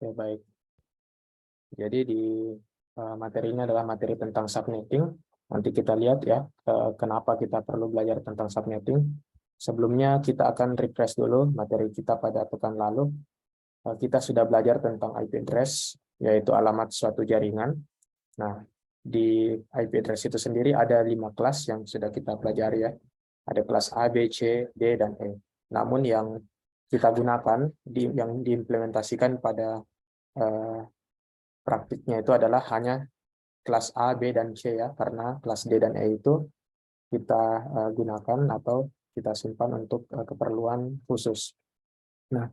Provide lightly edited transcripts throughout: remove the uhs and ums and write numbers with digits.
Oke, baik. Jadi di materi ini adalah materi tentang subnetting. Nanti kita lihat ya, kenapa kita perlu belajar tentang subnetting. Sebelumnya kita akan refresh dulu materi kita pada pekan lalu. Kita sudah belajar tentang IP address, yaitu alamat suatu jaringan. Nah, di IP address itu sendiri ada 5 kelas yang sudah kita pelajari ya. Ada kelas A, B, C, D, dan E. Namun yang kita gunakan, yang diimplementasikan pada praktiknya itu adalah hanya kelas A, B, dan C ya, karena kelas D dan E itu kita gunakan atau kita simpan untuk keperluan khusus. Nah,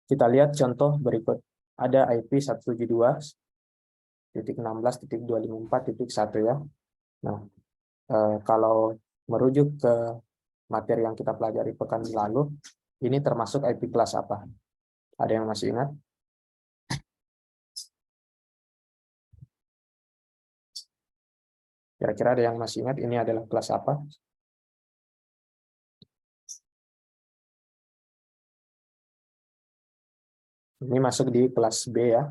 kita lihat contoh berikut. Ada IP 172.16.254.1 ya. Nah, kalau merujuk ke materi yang kita pelajari pekan lalu, ini termasuk IP kelas apa? Ada yang masih ingat? Kira-kira ada yang masih ingat ini adalah kelas apa? Ini masuk di kelas B ya,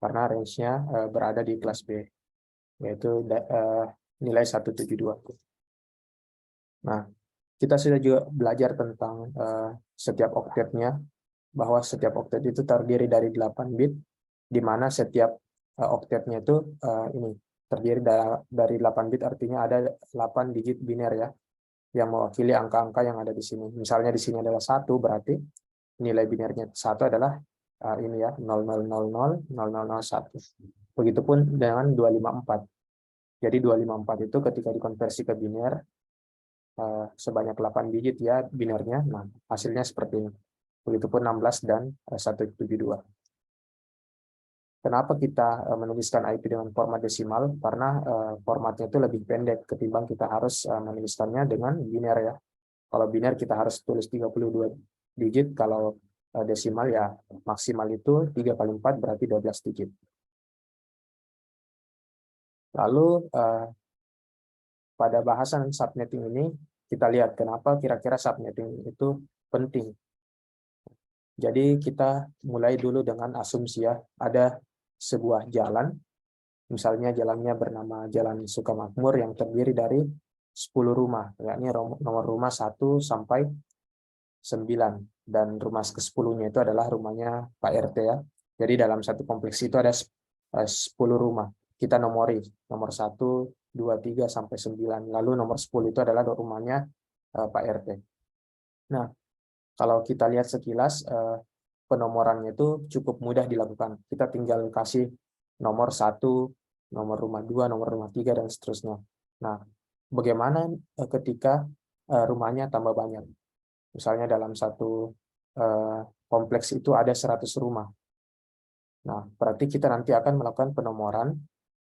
karena range-nya berada di kelas B, yaitu nilai 172. Nah, kita sudah juga belajar tentang setiap oktetnya, bahwa setiap oktet itu terdiri dari 8 bit, di mana setiap oktetnya itu ini terdiri dari 8 bit, artinya ada 8 digit biner ya, yang mewakili angka-angka yang ada di sini. Misalnya di sini adalah 1, berarti nilai binernya 1 adalah ini ya, 00000001. Begitupun dengan 254. Jadi 254 itu ketika dikonversi ke biner sebanyak 8 digit ya binernya, nah hasilnya seperti ini. Begitupun 16 dan 172. Kenapa kita menuliskan IP dengan format desimal? Karena formatnya itu lebih pendek ketimbang kita harus menuliskannya dengan biner ya. Kalau biner kita harus tulis 32 digit, kalau desimal ya maksimal itu 3 kali 4 berarti 12 digit. Lalu pada bahasan subnetting ini kita lihat kenapa kira-kira subnetting itu penting. Jadi kita mulai dulu dengan asumsi ya, ada sebuah jalan, misalnya jalannya bernama Jalan Sukamakmur yang terdiri dari 10 rumah, yakni nomor rumah 1 sampai 9, dan rumah ke-10-nya itu adalah rumahnya Pak RT ya. Jadi dalam satu kompleks itu ada 10 rumah. Kita nomori nomor 1, 2, 3 sampai 9. Lalu nomor 10 itu adalah rumahnya Pak RT. Nah, kalau kita lihat sekilas penomorannya itu cukup mudah dilakukan. Kita tinggal kasih nomor 1, nomor rumah 2, nomor rumah 3 dan seterusnya. Nah, bagaimana ketika rumahnya tambah banyak? Misalnya dalam satu kompleks itu ada 100 rumah. Nah, berarti kita nanti akan melakukan penomoran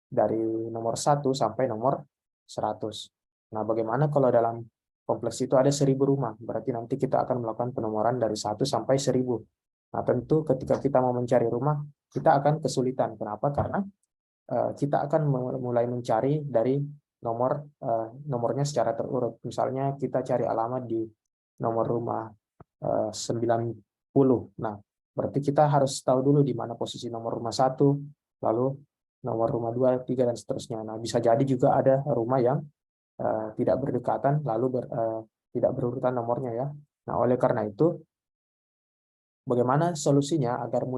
dari nomor 1 sampai nomor 100. Nah, bagaimana kalau dalam kompleks itu ada 1000 rumah? Berarti nanti kita akan melakukan penomoran dari 1 sampai 1000. Nah, tentu ketika kita mau mencari rumah, kita akan kesulitan. Kenapa? Karena kita akan mulai mencari dari nomornya secara terurut. Misalnya kita cari alamat di nomor rumah 90. Nah, berarti kita harus tahu dulu di mana posisi nomor rumah 1, lalu nomor rumah 2, 3, dan seterusnya. Nah, bisa jadi juga ada rumah yang tidak berdekatan, lalu tidak berurutan nomornya ya. Nah, oleh karena itu, bagaimana solusinya agar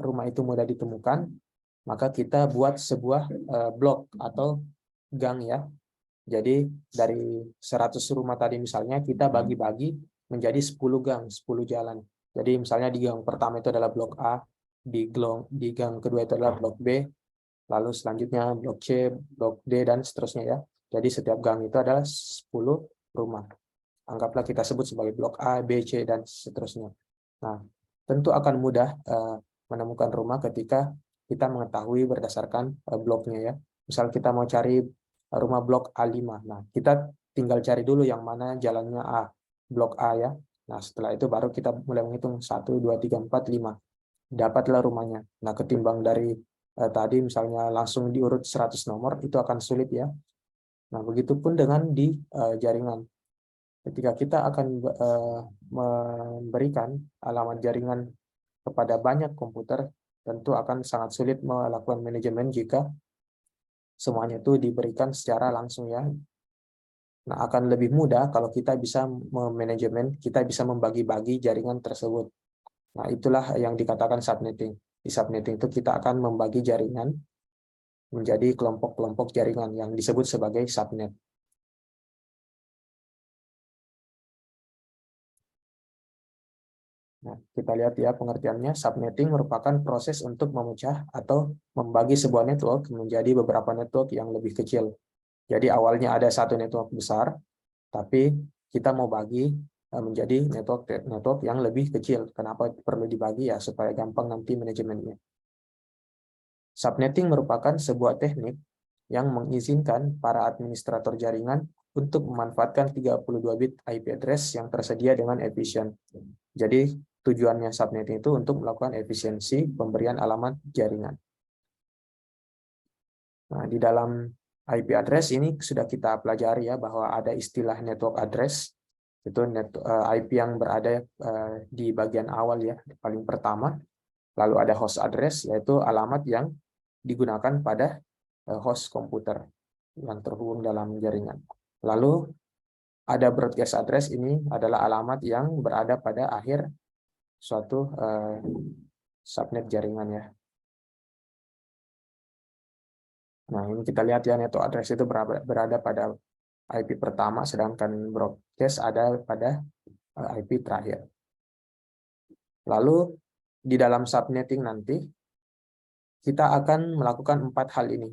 rumah itu mudah ditemukan? Maka kita buat sebuah blok atau gang ya. Jadi dari 100 rumah tadi misalnya kita bagi-bagi menjadi 10 gang, 10 jalan. Jadi misalnya di gang pertama itu adalah blok A, di gang kedua itu adalah blok B, lalu selanjutnya blok C, blok D, dan seterusnya ya. Jadi setiap gang itu adalah 10 rumah. Anggaplah kita sebut sebagai blok A, B, C, dan seterusnya. Nah, tentu akan mudah menemukan rumah ketika kita mengetahui berdasarkan bloknya ya. Misal kita mau cari rumah blok A5. Nah, kita tinggal cari dulu yang mana jalannya A, blok A ya. Nah, setelah itu baru kita mulai menghitung 1, 2, 3, 4, 5. Dapatlah rumahnya. Nah, ketimbang dari tadi misalnya langsung diurut 100 nomor, itu akan sulit ya. Nah, begitupun dengan di jaringan. Ketika kita akan memberikan alamat jaringan kepada banyak komputer, tentu akan sangat sulit melakukan manajemen jika semuanya itu diberikan secara langsung ya. Nah, akan lebih mudah kalau kita bisa memanajemen, kita bisa membagi-bagi jaringan tersebut. Nah, itulah yang dikatakan subnetting. Di subnetting itu kita akan membagi jaringan menjadi kelompok-kelompok jaringan yang disebut sebagai subnet. Nah, kita lihat ya pengertiannya. Subnetting merupakan proses untuk memecah atau membagi sebuah network menjadi beberapa network yang lebih kecil. Jadi awalnya ada satu network besar, tapi kita mau bagi menjadi network yang lebih kecil. Kenapa perlu dibagi ya? Supaya gampang nanti manajemennya. Subnetting merupakan sebuah teknik yang mengizinkan para administrator jaringan untuk memanfaatkan 32 bit IP address yang tersedia dengan efisien. Jadi tujuannya subnetting itu untuk melakukan efisiensi pemberian alamat jaringan. Nah, di dalam IP address ini sudah kita pelajari ya bahwa ada istilah network address, itu IP yang berada di bagian awal ya, paling pertama. Lalu ada host address, yaitu alamat yang digunakan pada host komputer yang terhubung dalam jaringan. Lalu ada broadcast address, ini adalah alamat yang berada pada akhir suatu subnet jaringan ya. Nah, ini kita lihat ya, network address itu berada pada IP pertama, sedangkan broadcast ada pada IP terakhir. Lalu di dalam subnetting nanti kita akan melakukan 4 hal ini.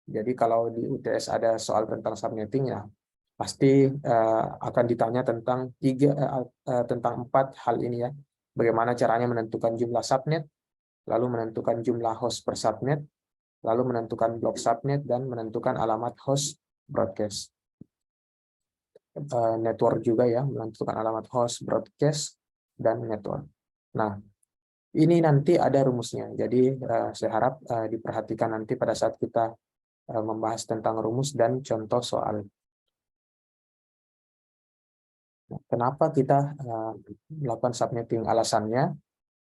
Jadi kalau di UTS ada soal tentang subnetting ya, pasti akan ditanya tentang tentang 4 hal ini ya. Bagaimana caranya menentukan jumlah subnet, lalu menentukan jumlah host per subnet, lalu menentukan blok subnet, dan menentukan alamat host broadcast. Network juga ya, menentukan alamat host, broadcast, dan network. Nah, ini nanti ada rumusnya. Jadi saya harap diperhatikan nanti pada saat kita membahas tentang rumus dan contoh soal. Kenapa kita melakukan subnetting? Alasannya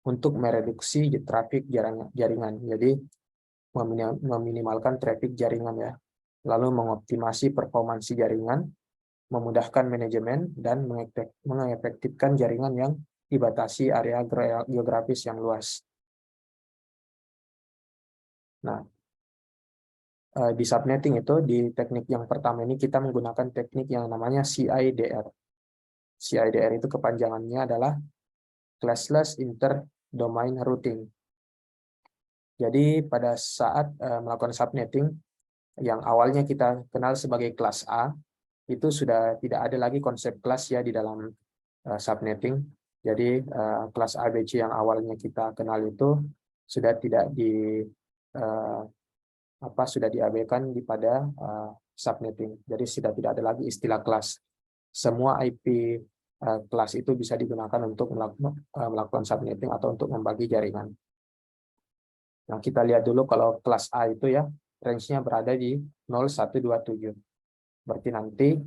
untuk mereduksi trafik jaringan. Jadi meminimalkan trafik jaringan ya. Lalu mengoptimasi performansi jaringan, memudahkan manajemen, dan mengefektifkan jaringan yang dibatasi area geografis yang luas. Nah, di subnetting itu, di teknik yang pertama ini kita menggunakan teknik yang namanya CIDR. CIDR itu kepanjangannya adalah Classless Inter-Domain Routing. Jadi pada saat melakukan subnetting, yang awalnya kita kenal sebagai kelas A, itu sudah tidak ada lagi konsep kelas ya di dalam subnetting. Jadi kelas ABC yang awalnya kita kenal itu sudah tidak sudah diabaikan pada subnetting. Jadi sudah tidak ada lagi istilah kelas. Semua IP kelas itu bisa digunakan untuk melakukan subnetting atau untuk membagi jaringan. Nah, kita lihat dulu kalau kelas A itu ya, range-nya berada di 0127. Berarti nanti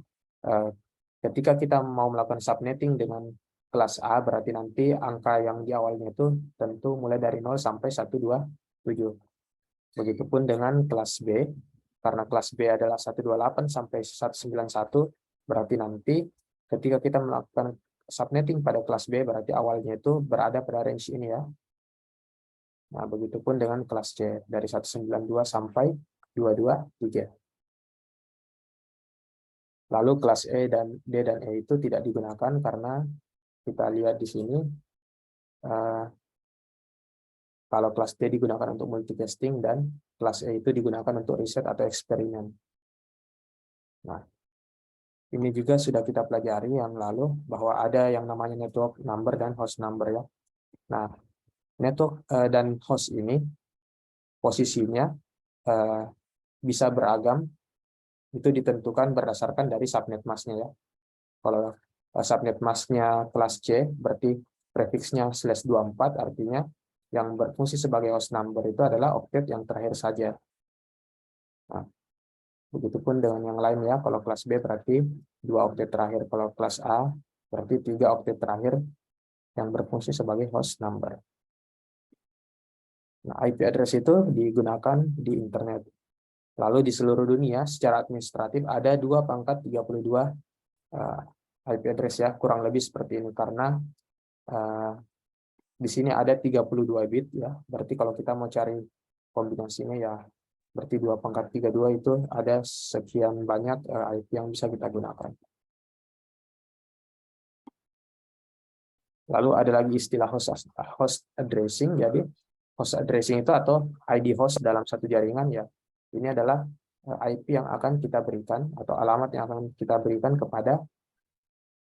ketika kita mau melakukan subnetting dengan kelas A, berarti nanti angka yang di awalnya itu tentu mulai dari 0 sampai 127. Begitupun dengan kelas B, karena kelas B adalah 128 sampai 191, berarti nanti ketika kita melakukan subnetting pada kelas B, berarti awalnya itu berada pada range ini ya. Nah, begitupun dengan kelas C, dari 192 sampai 223. Lalu kelas E dan D dan E itu tidak digunakan karena kita lihat di sini, kalau kelas D digunakan untuk multicasting dan kelas E itu digunakan untuk riset atau eksperimen. Nah, ini juga sudah kita pelajari yang lalu, bahwa ada yang namanya network number dan host number ya. Nah, network dan host ini posisinya bisa beragam, itu ditentukan berdasarkan dari subnet masknya ya. Kalau subnet masknya kelas C, berarti prefiksnya /24, artinya yang berfungsi sebagai host number itu adalah oktet yang terakhir saja. Nah, begitupun dengan yang lain ya. Kalau kelas B berarti 2 oktet terakhir. Kalau kelas A berarti 3 oktet terakhir yang berfungsi sebagai host number. Nah, IP address itu digunakan di internet. Lalu di seluruh dunia secara administratif ada 2.32 IP address ya, kurang lebih seperti ini karena di sini ada 32 bit ya. Berarti kalau kita mau cari kombinasinya ya berarti 2.32 itu ada sekian banyak IP yang bisa kita gunakan. Lalu ada lagi istilah host addressing. Jadi host addressing itu atau ID host dalam satu jaringan ya. Ini adalah IP yang akan kita berikan atau alamat yang akan kita berikan kepada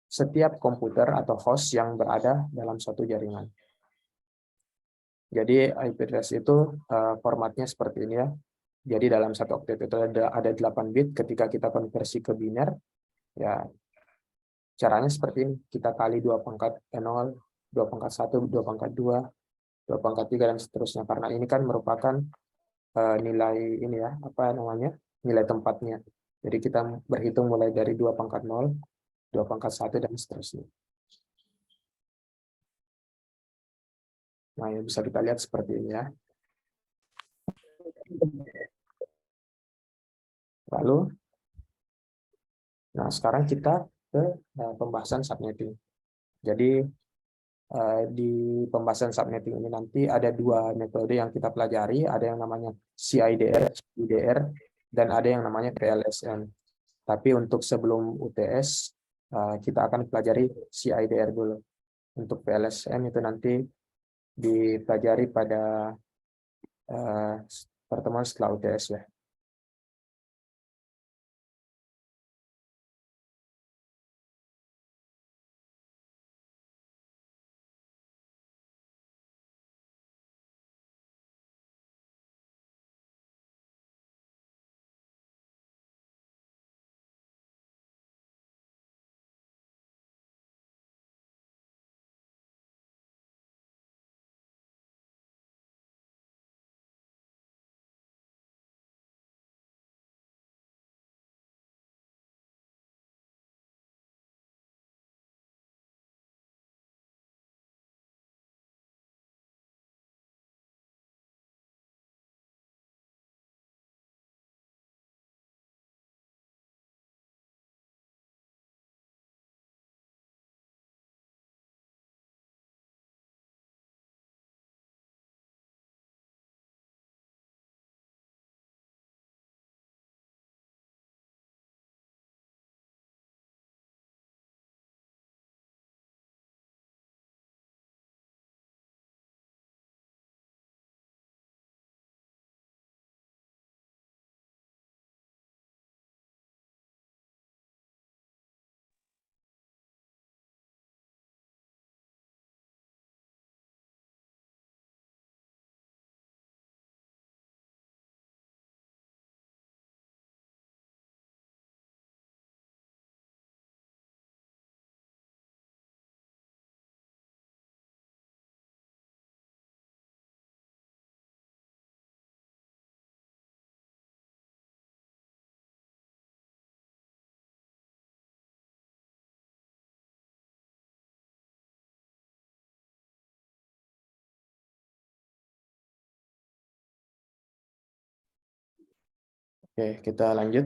setiap komputer atau host yang berada dalam suatu jaringan. Jadi IP address itu formatnya seperti ini ya. Jadi dalam satu oktet itu ada 8 bit. Ketika kita konversi ke biner, ya caranya seperti ini. Kita kali 2.0, 2.1, 2.2, 2.3 dan seterusnya. Karena ini kan merupakan nilai ini ya, apa namanya? Nilai tempatnya. Jadi kita berhitung mulai dari 2.0, 2.1 dan seterusnya. Nah, yang bisa kita lihat seperti ini ya. Lalu, nah sekarang kita ke pembahasan subnetting. Jadi di pembahasan subnetting ini nanti ada dua metode yang kita pelajari, ada yang namanya CIDR, IDR, dan ada yang namanya PLSN. Tapi untuk sebelum UTS, kita akan pelajari CIDR dulu. Untuk PLSN itu nanti dipelajari pada pertemuan setelah UTS ya. Oke, kita lanjut.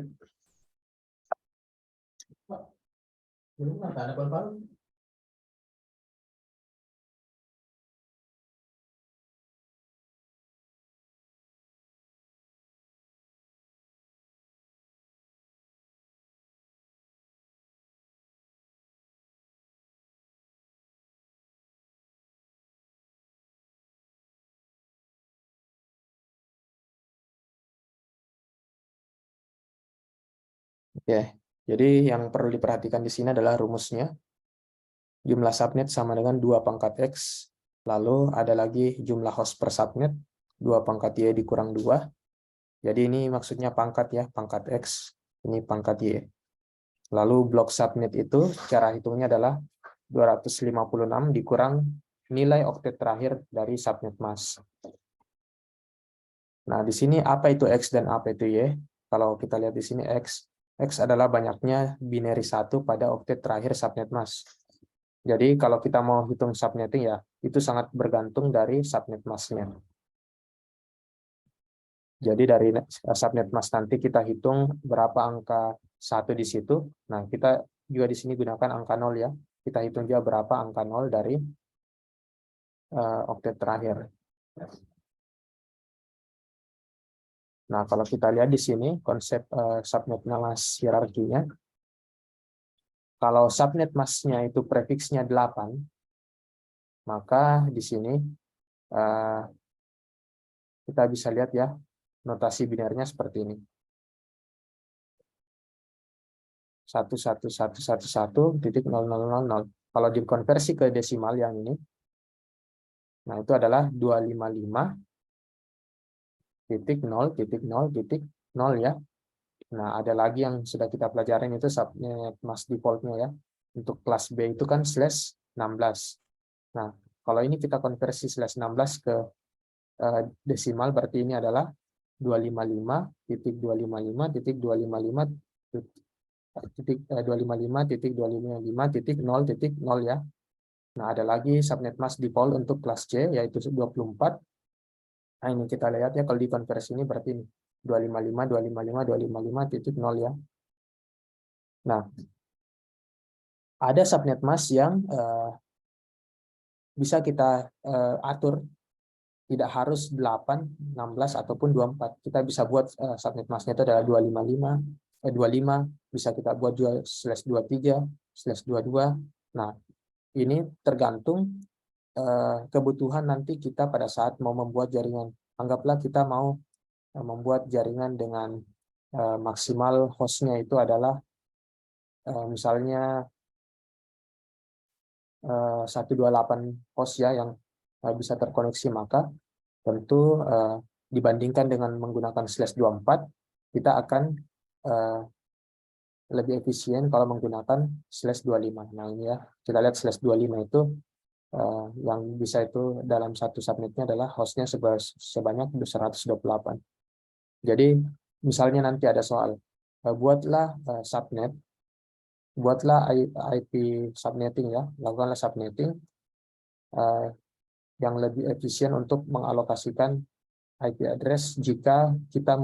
Oke, jadi yang perlu diperhatikan di sini adalah rumusnya. Jumlah subnet sama dengan 2 pangkat X. Lalu ada lagi jumlah host per subnet, 2 pangkat Y dikurang 2. Jadi ini maksudnya pangkat ya, pangkat X. Ini pangkat Y. Lalu blok subnet itu cara hitungnya adalah 256 dikurang nilai oktet terakhir dari subnet mask. Nah, di sini apa itu X dan apa itu Y? Kalau kita lihat di sini X adalah banyaknya binary 1 pada oktet terakhir subnet mask. Jadi kalau kita mau hitung subnetting ya, itu sangat bergantung dari subnet masknya. Jadi dari subnet mask nanti kita hitung berapa angka 1 di situ. Nah, kita juga di sini gunakan angka 0 ya. Kita hitung juga berapa angka 0 dari oktet terakhir. Nah, kalau kita lihat di sini konsep subnet mask hierarkinya, kalau subnet masknya itu prefiksnya 8, maka di sini kita bisa lihat ya, notasi binarnya seperti ini. 11111.0000. Kalau dikonversi ke desimal yang ini, nah itu adalah 255.0.0.0 ya. Nah, ada lagi yang sudah kita pelajarin itu subnet mask defaultnya ya. Untuk kelas B itu kan /16. Nah, kalau ini kita konversi /16 ke desimal, berarti ini adalah 255.255.255.0.0 ya. Nah, ada lagi subnet mask default untuk kelas C yaitu 24. Nah, ini kita lihat ya, kalau dikonversi ini berarti ini 255.255.255.0 ya. Nah, ada subnet mask yang bisa kita atur, tidak harus 8, 16 ataupun 24. Kita bisa buat subnet masknya itu adalah 25, bisa kita buat juga /23, /22. Nah, ini tergantung kebutuhan nanti kita pada saat mau membuat jaringan. Anggaplah kita mau membuat jaringan dengan maksimal hostnya itu adalah misalnya 128 host ya yang bisa terkoneksi, maka tentu dibandingkan dengan menggunakan /24, kita akan lebih efisien kalau menggunakan /25. Nah, ini ya, kita lihat /25 itu yang bisa itu dalam satu subnetnya adalah hostnya sebanyak 128. Jadi misalnya nanti ada soal, buatlah subnet, buatlah IP subnetting ya, lakukanlah subnetting yang lebih efisien untuk mengalokasikan IP address jika kita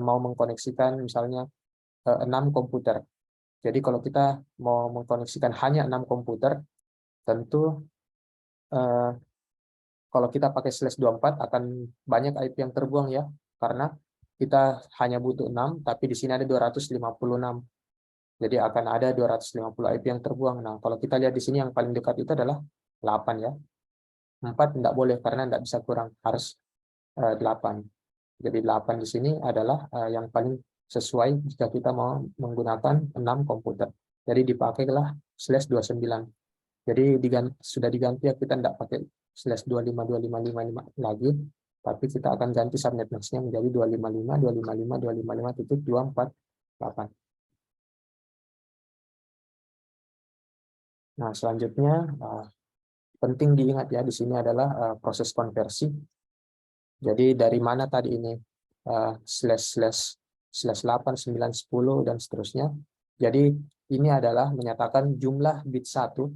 mau mengkoneksikan misalnya 6 komputer. Jadi kalau kita mau mengkoneksikan hanya 6 komputer, tentu kalau kita pakai /24 akan banyak IP yang terbuang ya, karena kita hanya butuh 6, tapi di sini ada 256. Jadi akan ada 250 IP yang terbuang. Nah, kalau kita lihat di sini yang paling dekat itu adalah 8 ya. 4 tidak boleh karena tidak bisa kurang, harus 8. Jadi 8 di sini adalah yang paling sesuai jika kita mau menggunakan 6 komputer. Jadi dipakailah /29. Jadi sudah diganti ya, kita tidak pakai /252555 lagi, tapi kita akan ganti subnet masknya menjadi 255.255.255.248. Nah, selanjutnya penting diingat ya, di sini adalah proses konversi. Jadi dari mana tadi ini /8, 9, 10 dan seterusnya. Jadi ini adalah menyatakan jumlah bit 1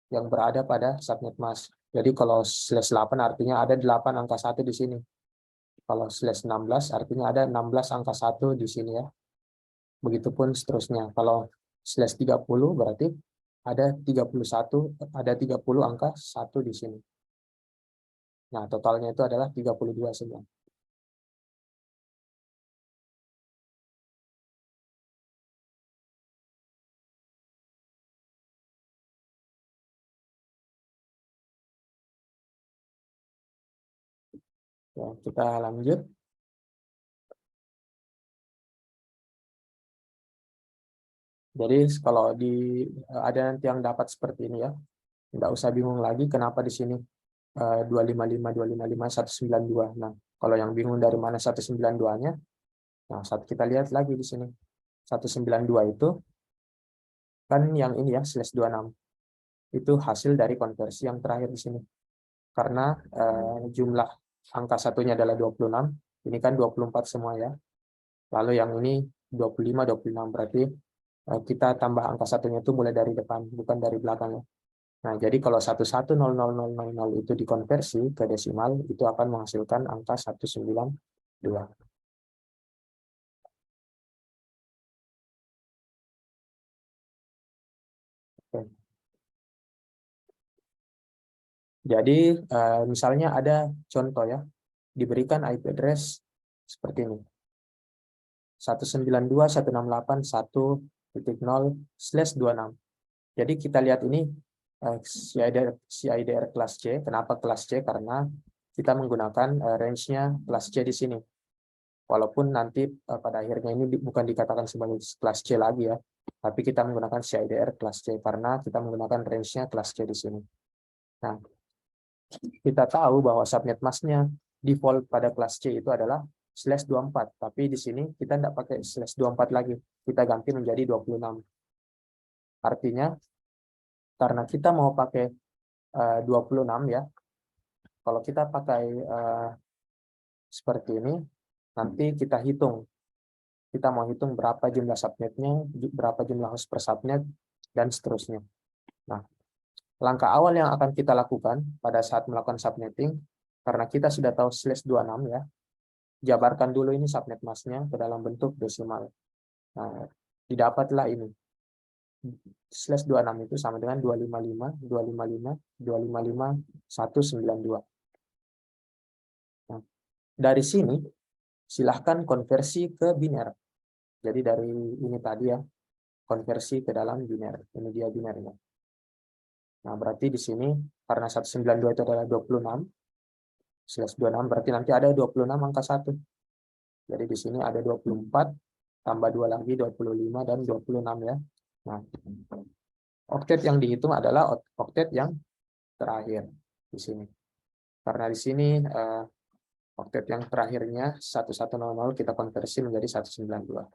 yang berada pada subnet mask. Jadi kalau /8 artinya ada 8 angka 1 di sini. Kalau /16 artinya ada 16 angka 1 di sini ya. Begitupun seterusnya. Kalau /30 berarti ada 30 angka 1 di sini. Nah, totalnya itu adalah 32 semua. Ya, kita lanjut. Jadi kalau ada nanti yang dapat seperti ini ya, nggak usah bingung lagi kenapa di sini 255.255.192. Nah, kalau yang bingung dari mana 192-nya, nah saat kita lihat lagi di sini 192 itu kan yang ini ya /26 itu hasil dari konversi yang terakhir di sini. Karena jumlah angka satunya adalah 26, ini kan 24 semua ya. Lalu yang ini 25, 26, berarti kita tambah angka satunya itu mulai dari depan, bukan dari belakang ya. Nah, jadi kalau 11000000 itu dikonversi ke desimal, itu akan menghasilkan angka 192. Jadi misalnya ada contoh ya, diberikan IP address seperti ini. 192.168.1.0/26. Jadi kita lihat ini CIDR kelas C. Kenapa kelas C? Karena kita menggunakan range-nya kelas C di sini. Walaupun nanti pada akhirnya ini bukan dikatakan sebagai kelas C lagi ya, tapi kita menggunakan CIDR kelas C karena kita menggunakan range-nya kelas C di sini. Nah, kita tahu bahwa subnet masknya default pada kelas C itu adalah /24, tapi di sini kita tidak pakai /24 lagi, kita ganti menjadi 26. Artinya karena kita mau pakai 26 ya, kalau kita pakai seperti ini, nanti kita hitung, kita mau hitung berapa jumlah subnetnya, berapa jumlah host per subnet, dan seterusnya. Nah, langkah awal yang akan kita lakukan pada saat melakukan subnetting, karena kita sudah tahu /26 ya, jabarkan dulu ini subnet masknya ke dalam bentuk desimal. Nah, didapatlah ini. /26 itu sama dengan 255.255.255.192. Nah, dari sini, silahkan konversi ke biner. Jadi dari ini tadi ya, konversi ke dalam biner. Ini dia binernya. Nah, berarti di sini, karena 192 itu adalah 26, /26 berarti nanti ada 26 angka 1. Jadi di sini ada 24, tambah 2 lagi, 25, dan 26 ya. Nah, oktet yang dihitung adalah oktet yang terakhir di sini. Karena di sini oktet yang terakhirnya 1100 kita konversi menjadi 192.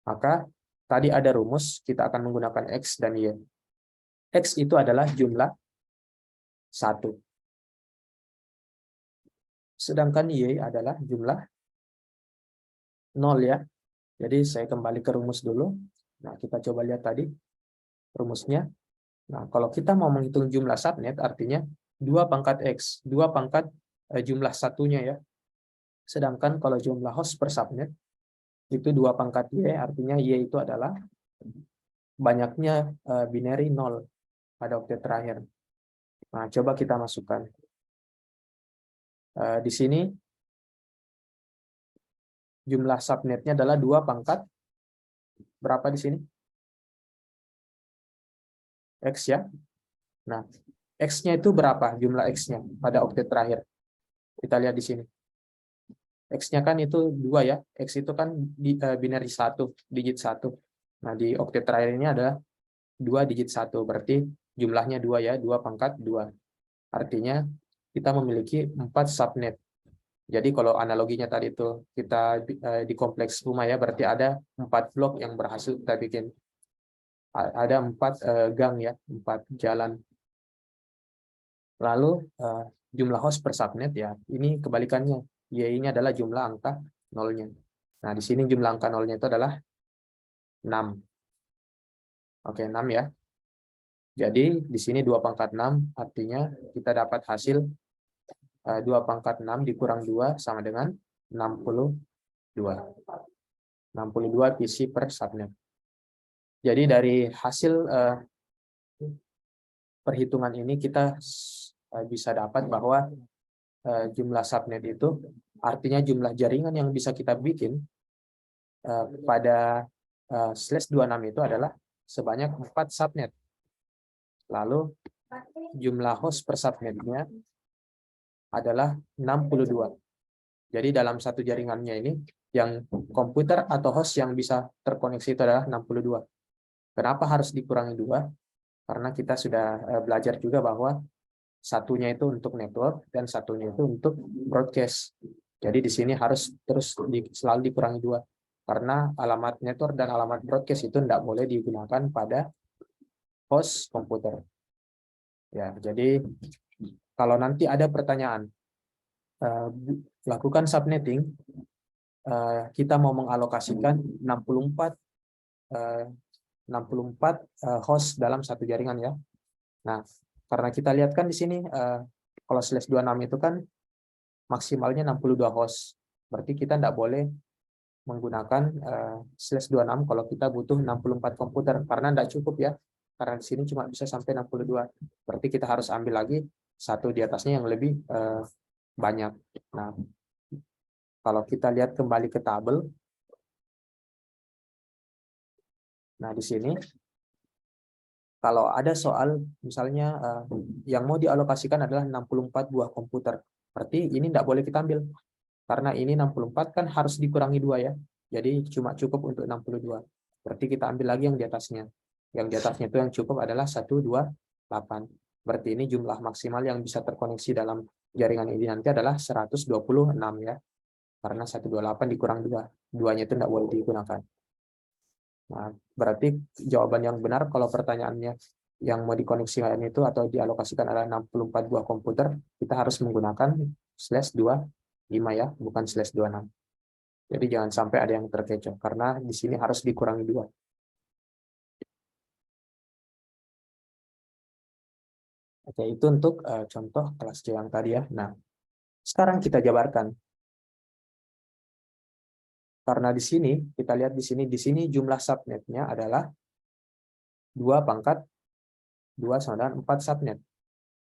Maka tadi ada rumus, kita akan menggunakan X dan Y. X itu adalah jumlah 1. Sedangkan Y adalah jumlah 0 ya. Jadi saya kembali ke rumus dulu. Nah, kita coba lihat tadi rumusnya. Nah, kalau kita mau menghitung jumlah subnet, artinya 2 pangkat X, 2 pangkat jumlah satunya ya. Sedangkan kalau jumlah host per subnet, itu 2 pangkat Y, artinya Y itu adalah banyaknya binary 0 pada oktet terakhir. Nah, coba kita masukkan. Di sini, jumlah subnetnya adalah 2 pangkat, berapa di sini? X ya. Nah, X-nya itu berapa jumlah X-nya pada oktet terakhir? Kita lihat di sini. X-nya kan itu 2 ya. X itu kan binary 1, digit 1. Nah, di oktet terakhir ini ada 2 digit 1. Berarti jumlahnya 2 ya, 2 pangkat 2. Artinya kita memiliki 4 subnet. Jadi kalau analoginya tadi itu kita di kompleks rumah ya, berarti ada 4 blok yang berhasil kita bikin. Ada 4 gang ya, 4 jalan. Lalu jumlah host per subnet ya, ini kebalikannya. Y-nya adalah jumlah angka nolnya. Nah, di sini jumlah angka nolnya itu adalah 6. Oke, 6 ya. Jadi di sini 2 pangkat 6, artinya kita dapat hasil 2 pangkat 6 dikurang 2 sama dengan 62. 62 PC per subnet. Jadi dari hasil perhitungan ini kita bisa dapat bahwa jumlah subnet itu artinya jumlah jaringan yang bisa kita bikin pada /26 itu adalah sebanyak 4 subnet. Lalu jumlah host per subnetnya adalah 62. Jadi dalam satu jaringannya ini yang komputer atau host yang bisa terkoneksi itu adalah 62. Kenapa harus dikurangi 2? Karena kita sudah belajar juga bahwa satunya itu untuk network dan satunya itu untuk broadcast. Jadi di sini harus terus selalu dikurangi 2. Karena alamat network dan alamat broadcast itu tidak boleh digunakan pada host komputer. Ya, jadi kalau nanti ada pertanyaan, lakukan subnetting, kita mau mengalokasikan 64 host dalam satu jaringan ya. Nah, karena kita lihat kan di sini kalau /26 itu kan maksimalnya 62 host. Berarti kita tidak boleh menggunakan /26 kalau kita butuh 64 komputer karena tidak cukup ya. karena di sini cuma bisa sampai 62. Berarti kita harus ambil lagi satu di atasnya yang lebih banyak. Nah, kalau kita lihat kembali ke tabel, nah di sini kalau ada soal misalnya yang mau dialokasikan adalah 64 buah komputer, berarti ini tidak boleh kita ambil. Karena ini 64 kan harus dikurangi 2 ya. Jadi cuma cukup untuk 62. Berarti kita ambil lagi yang di atasnya. Yang di atasnya itu yang cukup adalah 128. Berarti ini jumlah maksimal yang bisa terkoneksi dalam jaringan ini nanti adalah 126 ya. Karena 128 dikurang 2. 2-nya itu tidak boleh digunakan. Nah, berarti jawaban yang benar kalau pertanyaannya yang mau dikoneksikan itu atau dialokasikan adalah 64 buah komputer, kita harus menggunakan /25 ya, bukan /26. Jadi jangan sampai ada yang terkecoh, karena di sini harus dikurangi 2. Oke, itu untuk contoh kelas C yang tadi ya. Nah, sekarang kita jabarkan. Karena di sini, kita lihat di sini jumlah subnetnya adalah 2 pangkat 2 sama dengan 4 subnet.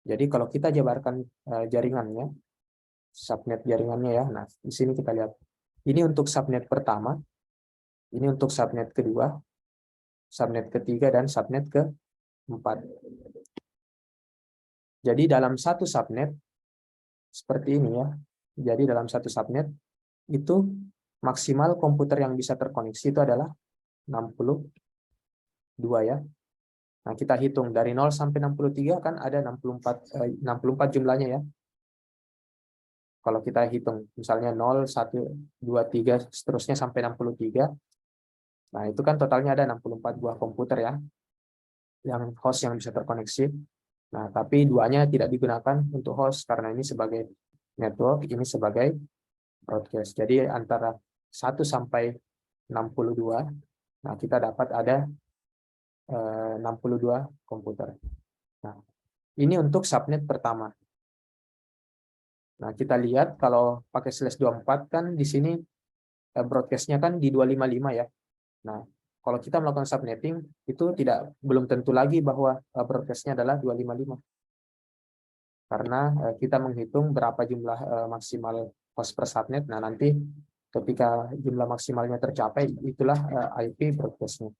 Jadi kalau kita jabarkan jaringannya, subnet jaringannya ya. Nah, di sini kita lihat. Ini untuk subnet pertama, ini untuk subnet kedua, subnet ketiga, dan subnet keempat. Jadi dalam satu subnet, seperti ini ya. Jadi dalam satu subnet, itu maksimal komputer yang bisa terkoneksi itu adalah 62 ya. Nah, kita hitung dari 0 sampai 63 kan ada 64 jumlahnya ya. Kalau kita hitung misalnya 0, 1, 2, 3 seterusnya sampai 63. Nah, itu kan totalnya ada 64 buah komputer ya. Yang host yang bisa terkoneksi. Nah, tapi duanya tidak digunakan untuk host karena ini sebagai network, ini sebagai broadcast. Jadi antara 1 sampai 62, nah kita dapat ada 62 komputer. Nah, ini untuk subnet pertama. Nah, kita lihat kalau pakai /24 kan di sini broadcast-nya kan di 255 ya. Nah, kalau kita melakukan subnetting itu belum tentu lagi bahwa broadcast-nya adalah 255. Karena kita menghitung berapa jumlah maksimal host per subnet. Nah, nanti ketika jumlah maksimalnya tercapai, itulah IP broadcast-nya.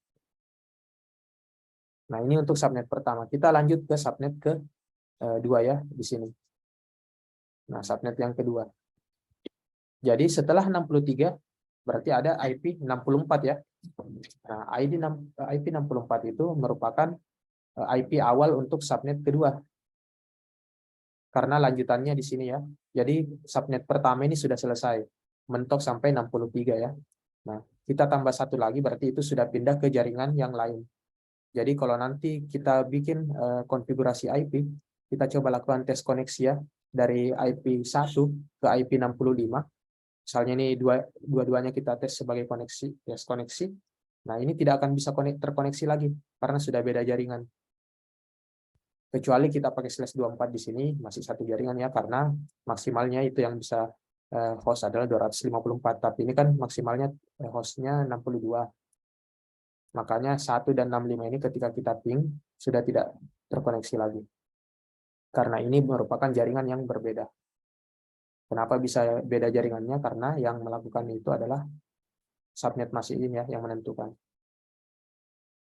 Nah, ini untuk subnet pertama. Kita lanjut ke subnet kedua ya, di sini. Nah, subnet yang kedua. Jadi setelah 63, berarti ada IP 64 ya. Nah, IP 64 itu merupakan IP awal untuk subnet kedua. Karena lanjutannya di sini ya. Jadi subnet pertama ini sudah selesai. Mentok sampai 63 ya. Nah, kita tambah satu lagi berarti itu sudah pindah ke jaringan yang lain. Jadi kalau nanti kita bikin konfigurasi IP, kita coba lakukan tes koneksi ya dari IP 1 ke IP 65. Misalnya ini dua-duanya kita tes sebagai koneksi. Nah, ini tidak akan bisa terkoneksi lagi karena sudah beda jaringan. Kecuali kita pakai /24 di sini masih satu jaringan ya, karena maksimalnya itu yang bisa host adalah 254, tapi ini kan maksimalnya hostnya 62. Makanya 1 dan 65 ini ketika kita ping sudah tidak terkoneksi lagi. Karena ini merupakan jaringan yang berbeda. Kenapa bisa beda jaringannya? Karena yang melakukan itu adalah subnet masih ini ya yang menentukan.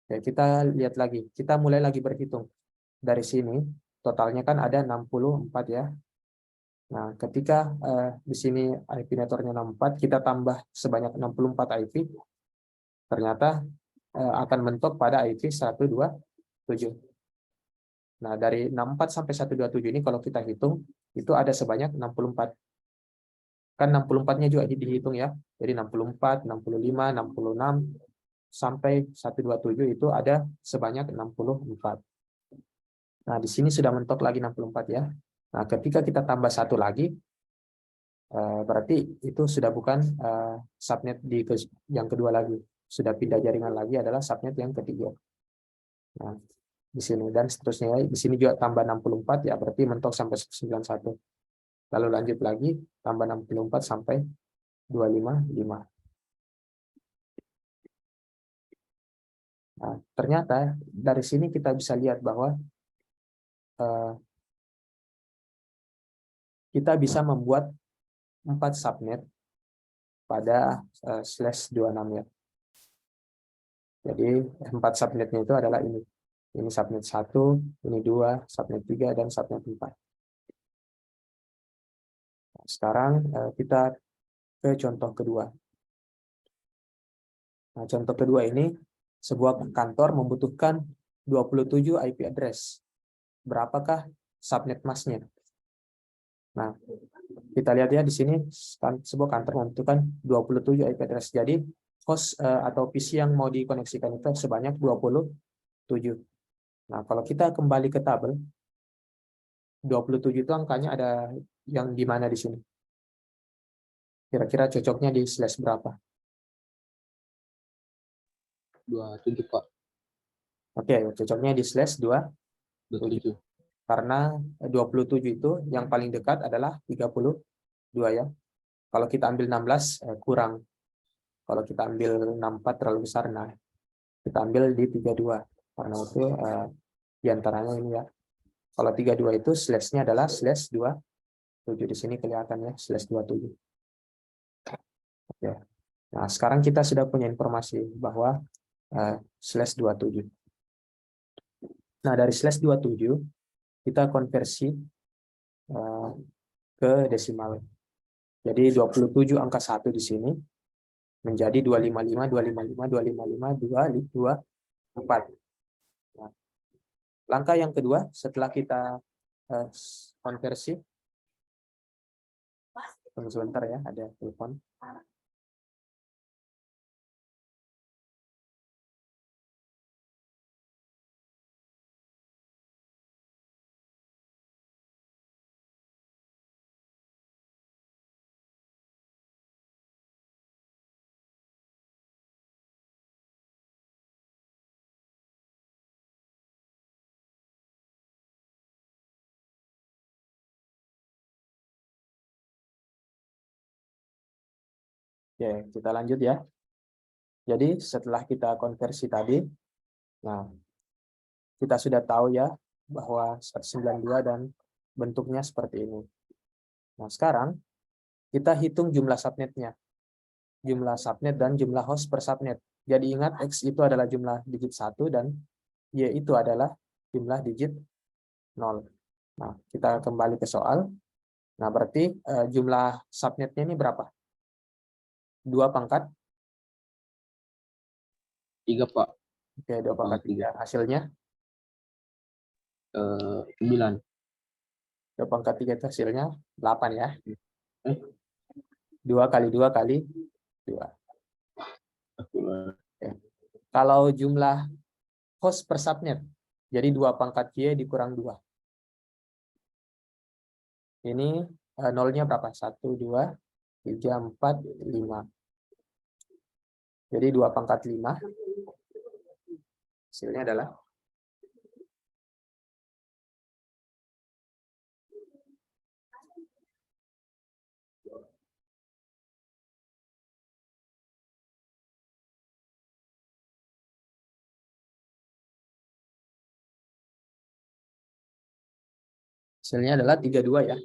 Oke, kita lihat lagi. Kita mulai lagi berhitung. Dari sini totalnya kan ada 64 ya. Nah, ketika di sini IP networknya 64, kita tambah sebanyak 64 IP, ternyata akan mentok pada IP 127. Nah, dari 64 sampai 127 ini kalau kita hitung, itu ada sebanyak 64. Kan 64-nya juga dihitung ya. Jadi 64, 65, 66, sampai 127 itu ada sebanyak 64. Nah, di sini sudah mentok lagi 64 ya. Nah, ketika kita tambah satu lagi, berarti itu sudah bukan subnet yang kedua lagi. Sudah pindah jaringan lagi adalah subnet yang ketiga. Nah, di sini dan seterusnya. Di sini juga tambah 64 ya, berarti mentok sampai 91. Lalu lanjut lagi, tambah 64 sampai 255. Nah, ternyata dari sini kita bisa lihat bahwa kita bisa membuat 4 subnet pada /26 ya. Jadi 4 subnetnya itu adalah ini. Ini subnet 1, ini 2, subnet 3, dan subnet 4. Nah, sekarang kita ke contoh kedua. Nah, contoh kedua ini, sebuah kantor membutuhkan 27 IP address. Berapakah subnet masnya? Nah, kita lihat ya di sini, sebuah kantor membutuhkan 27 IP address. Jadi, host atau PC yang mau dikoneksikan itu sebanyak 27. Nah, kalau kita kembali ke tabel, 27 itu angkanya ada yang di mana di sini? Kira-kira cocoknya di slash berapa? 27, Pak. Oke, cocoknya di slash 27. 27. Karena 27 itu yang paling dekat adalah 32 ya. Kalau kita ambil 16 kurang. Kalau kita ambil 64 terlalu besar, nah kita ambil di 32. Karena itu diantaranya ini ya. Kalau 32 itu slash-nya adalah slash 27. Di sini kelihatan ya, slash 27. Oke. Nah, sekarang kita sudah punya informasi bahwa slash 27. Nah, dari slash 27, kita konversi ke desimal. Jadi 27 angka 1 di sini menjadi 255, 255, 255, 224. Nah, langkah yang kedua setelah kita konversi, tunggu sebentar ya, ada telepon. Oke, kita lanjut ya. Jadi setelah kita konversi tadi, nah kita sudah tahu ya bahwa 192 dan bentuknya seperti ini. Nah, sekarang kita hitung jumlah subnetnya. Jumlah subnet dan jumlah host per subnet. Jadi ingat X itu adalah jumlah digit 1 dan Y itu adalah jumlah digit 0. Nah, kita kembali ke soal. Nah, berarti jumlah subnetnya ini berapa? 2 pangkat 3, Pak. Oke, 2 pangkat 3. Hasilnya 9. 2 pangkat 3 itu hasilnya 8 ya. 2 kali 2 kali 2. Oke. Kalau jumlah host per subnet, jadi 2 pangkat Y dikurang 2. Ini nolnya berapa? 1, 2, 3, 4, 5. Jadi 2 pangkat 5. Hasilnya adalah hasilnya adalah 32 ya.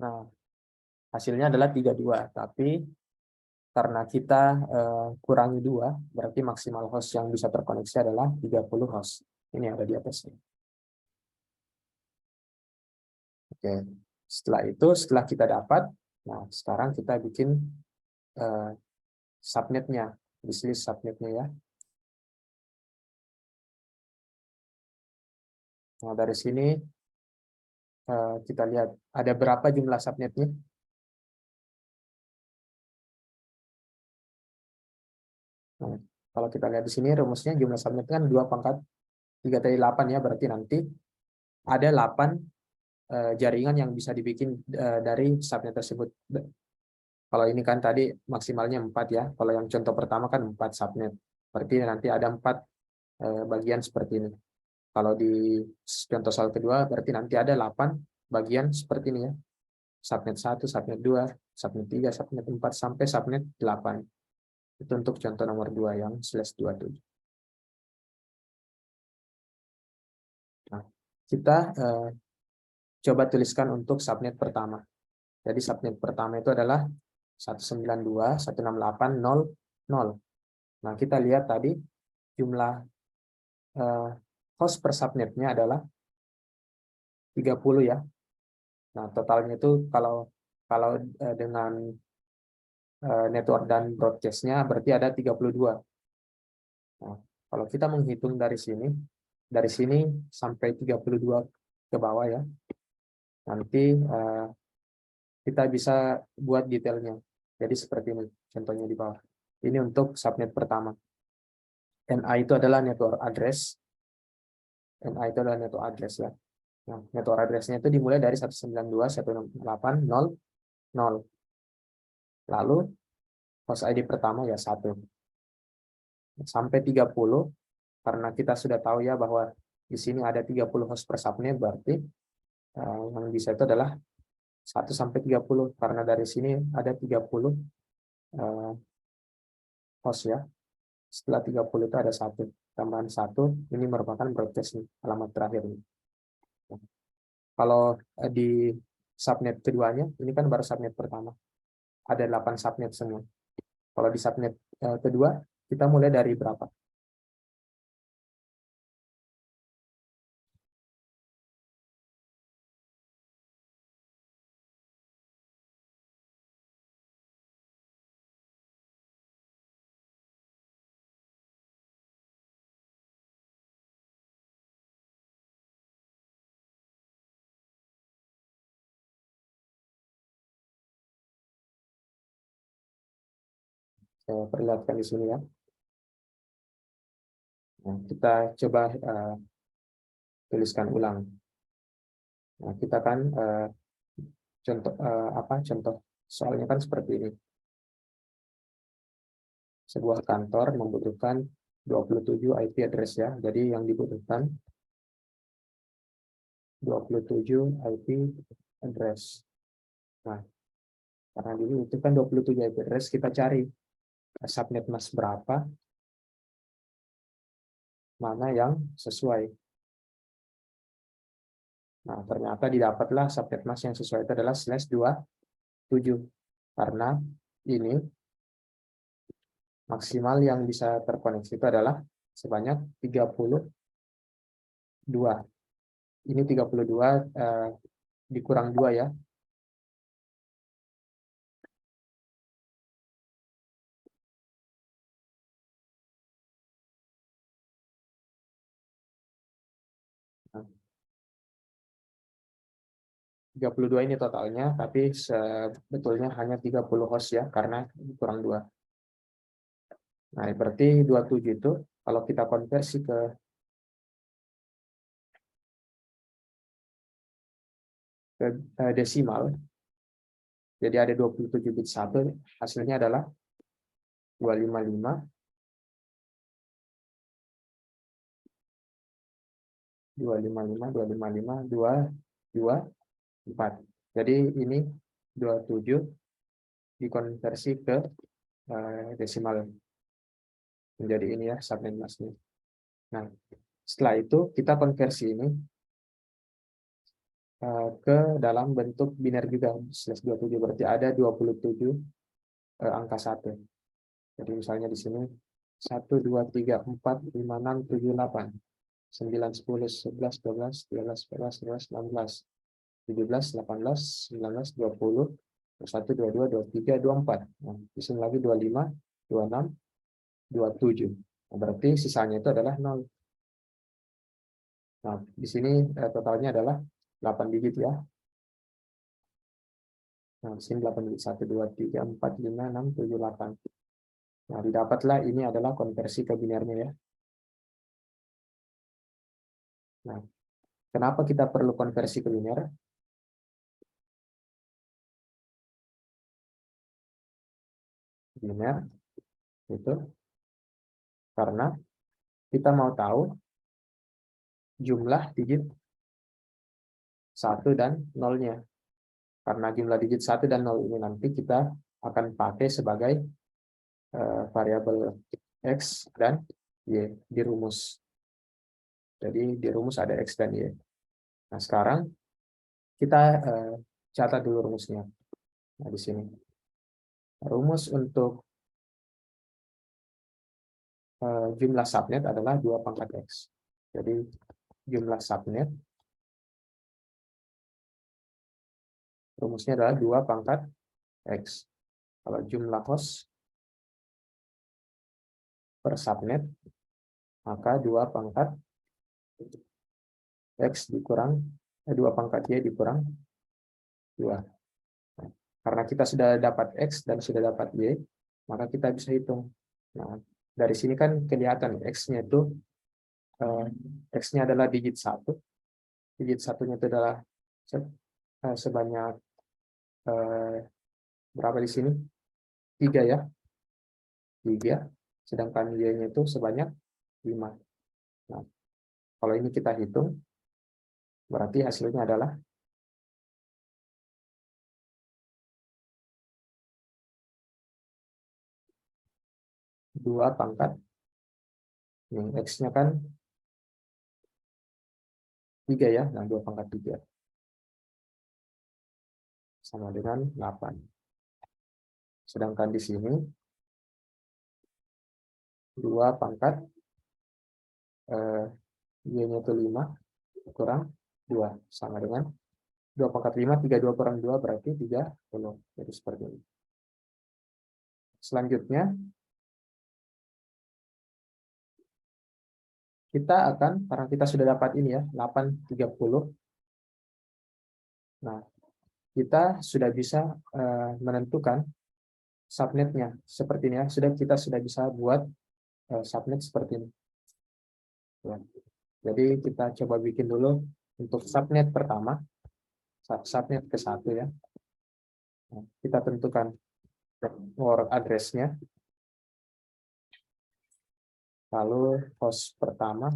Nah, hasilnya adalah 32, tapi karena kita kurangi 2, berarti maksimal host yang bisa terkoneksi adalah 30 host. Ini ada di atasnya. Oke, setelah kita dapat, nah sekarang kita bikin subnetnya, list subnetnya ya. Nah, dari sini kita lihat ada berapa jumlah subnetnya. Nah, kalau kita lihat di sini rumusnya jumlah subnet kan 2 pangkat 3 kali 8 ya, berarti nanti ada 8 jaringan yang bisa dibikin dari subnet tersebut. Kalau ini kan tadi maksimalnya 4 ya. Kalau yang contoh pertama kan 4 subnet. Berarti nanti ada 4 bagian seperti ini. Kalau di contoh soal kedua berarti nanti ada 8 bagian seperti ini ya. Subnet 1, subnet 2, subnet 3, subnet 4 sampai subnet 8. Itu untuk contoh nomor 2 yang /27. Nah, kita coba tuliskan untuk subnet pertama. Jadi subnet pertama itu adalah 192.168.0.0. Nah, kita lihat tadi jumlah host per subnetnya adalah 30 ya. Nah, totalnya itu kalau dengan network dan broadcast-nya berarti ada 32. Nah, kalau kita menghitung dari sini sampai 32 ke bawah ya, nanti kita bisa buat detailnya. Jadi seperti ini contohnya di bawah. Ini untuk subnet pertama. NA itu adalah network address. NA itu adalah network address ya. Nah, network address-nya itu dimulai dari 192.168.0.0. Lalu host ID pertama ya 1. Sampai 30, karena kita sudah tahu ya bahwa di sini ada 30 host per subnet, berarti yang bisa itu adalah 1 sampai 30, karena dari sini ada 30 host ya. Setelah 30 itu ada 1. Tambahan 1, ini merupakan broadcast nih, alamat terakhir. Kalau di subnet keduanya, ini kan baru subnet pertama. Ada 8 subnet semua. Kalau di subnet kedua, kita mulai dari berapa? Saya perlihatkan di sini ya. Nah, kita coba tuliskan ulang. Nah, kita kan contoh soalnya kan seperti ini. Sebuah kantor membutuhkan 27 IP address ya. Jadi yang dibutuhkan 27 IP address. Nah, karena dulu itu kan 27 IP address, kita cari subnet mask berapa, mana yang sesuai. Nah, ternyata didapatlah subnet mask yang sesuai itu adalah /27. Karena ini maksimal yang bisa terkoneksi itu adalah sebanyak 32. Ini 32 dikurang 2 ya. Nah, 32 ini totalnya, tapi sebetulnya hanya 30 host ya, karena kurang 2. Nah, berarti 27 itu kalau kita konversi ke desimal, jadi ada 27 bit 1, hasilnya adalah 255, 224. Jadi ini 27 dikonversi ke desimal menjadi ini ya subnet masknya. Nah, setelah itu kita konversi ini ke dalam bentuk biner juga /27, berarti ada 27 angka 1. Jadi misalnya di sini 1 2 3 4 5 6 7 8 9 10 11 12 13 14 15 16 17 18 19 20 21 22 23 24. Nah, di sini lagi 25 26 27. Nah, berarti sisanya itu adalah 0. Nah, di sini totalnya adalah 8 digit ya. Nah, di sini 8 digit. 1, 2, 3, 4, 5, 6, 7, 8. Nah, didapatlah ini adalah konversi ke binernya ya. Nah, kenapa kita perlu konversi ke biner? Biner itu karena kita mau tahu jumlah digit 1 dan 0-nya. Karena jumlah digit 1 dan 0 ini nanti kita akan pakai sebagai variabel X dan Y di rumus. Jadi di rumus ada X dan Y. Nah, sekarang kita catat dulu rumusnya. Nah, di sini. Rumus untuk jumlah subnet adalah 2 pangkat X. Jadi jumlah subnet rumusnya adalah 2 pangkat X. Kalau jumlah host per subnet, maka 2 pangkat X dikurang 2 pangkat Y dikurang 2. Nah, karena kita sudah dapat X dan sudah dapat Y, maka kita bisa hitung. Nah, dari sini kan kelihatan X-nya itu X-nya adalah digit 1. Digit satunya itu adalah sebanyak berapa di sini? 3 ya. 3. Sedangkan Y-nya itu sebanyak 5. Nah, kalau ini kita hitung, berarti hasilnya adalah 2 pangkat. X-nya kan 3 ya. Nah, 2 pangkat 3. Sama dengan 8. Sedangkan di sini 2 pangkat Y-nya itu 5 kurang 2 sama dengan 2 pangkat 5, 32 kurang 2 berarti 30. Jadi seperti ini. Selanjutnya kita akan, karena kita sudah dapat ini ya, 830. Nah, kita sudah bisa menentukan subnetnya seperti ini ya. Kita sudah bisa buat subnet seperti ini. Ya. Jadi kita coba bikin dulu untuk subnet pertama, subnet ke-1 ya. Nah, kita tentukan network address-nya. Lalu host pertama,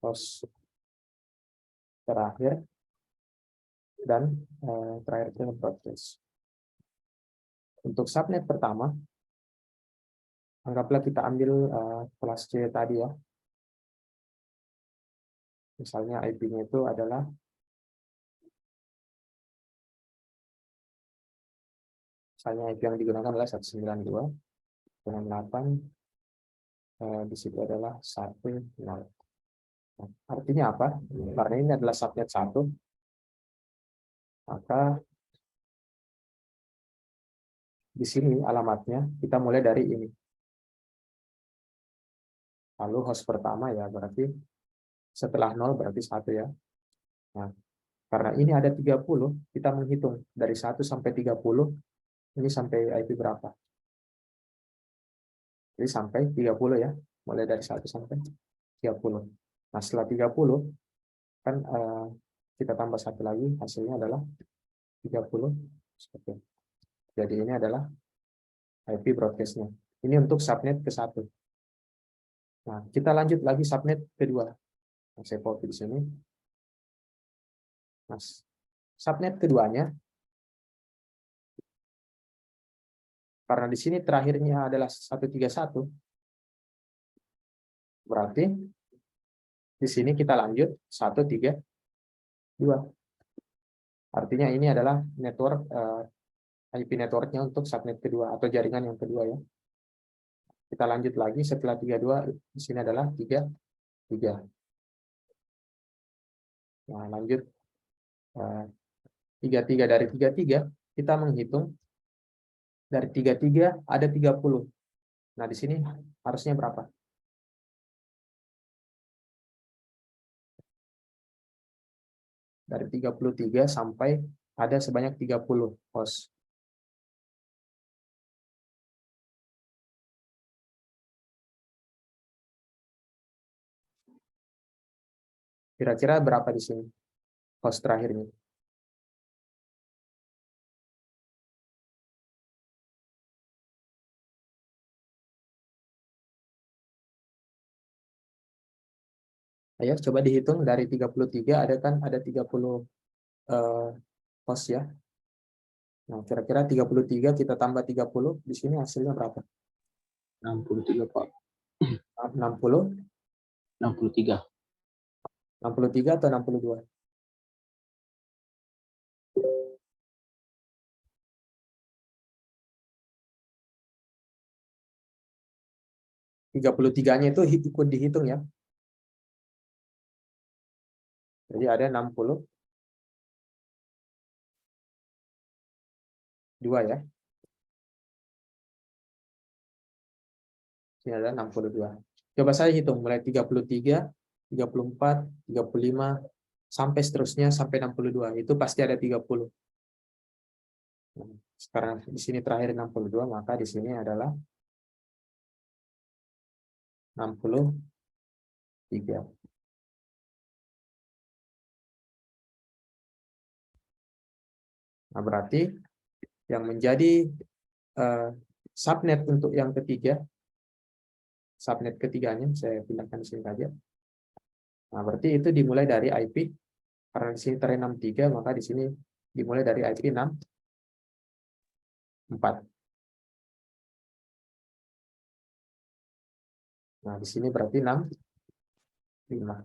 host terakhir, dan terakhir itu broadcast. Untuk subnet pertama, anggaplah kita ambil kelas C tadi ya. Misalnya IP-nya itu adalah IP yang digunakan adalah 192.8 di situ adalah 10. Nah, artinya apa? Karena ini adalah subnet 1, maka di sini alamatnya kita mulai dari ini. Lalu host pertama ya berarti setelah 0 berarti 1 ya. Nah, karena ini ada 30, kita menghitung dari 1 sampai 30, ini sampai IP berapa? Jadi sampai 30 ya, mulai dari 1 sampai 30. Nah, setelah 30, kan kita tambah 1 lagi, hasilnya adalah 30. Seperti. Jadi ini adalah IP broadcast-nya. Ini untuk subnet ke-1. Nah, kita lanjut lagi subnet kedua. Nah, saya copy di sini. Nah, subnet keduanya, karena di sini terakhirnya adalah 131, berarti di sini kita lanjut 132. Artinya ini adalah network IP networknya untuk subnet kedua atau jaringan yang kedua ya. Kita lanjut lagi setelah 32, di sini adalah 33. Nah, lanjut 33, dari 33 kita menghitung dari 33 ada 30. Nah, di sini harusnya berapa? Dari 33 sampai ada sebanyak 30 host. Kira-kira berapa di sini host terakhirnya? Ayo coba dihitung dari 33 ada kan ada 30 host ya. Nah, kira-kira 33 kita tambah 30, di sini hasilnya berapa? 63 Pak. 60, 63. 63 atau 62? 33-nya itu ikut dihitung ya. Jadi ada 62 ya. Ini ada 62. Coba saya hitung mulai 33, 34, 35 sampai seterusnya sampai 62. Itu pasti ada 30. Nah, sekarang di sini terakhir 62, maka di sini adalah 63. Nah, berarti yang menjadi subnet untuk yang ketiga, subnet ketiganya saya pindahkan di sini saja. Nah, berarti itu dimulai dari IP, karena di sini terakhir 63, maka di sini dimulai dari IP 64. Nah, di sini berarti 65.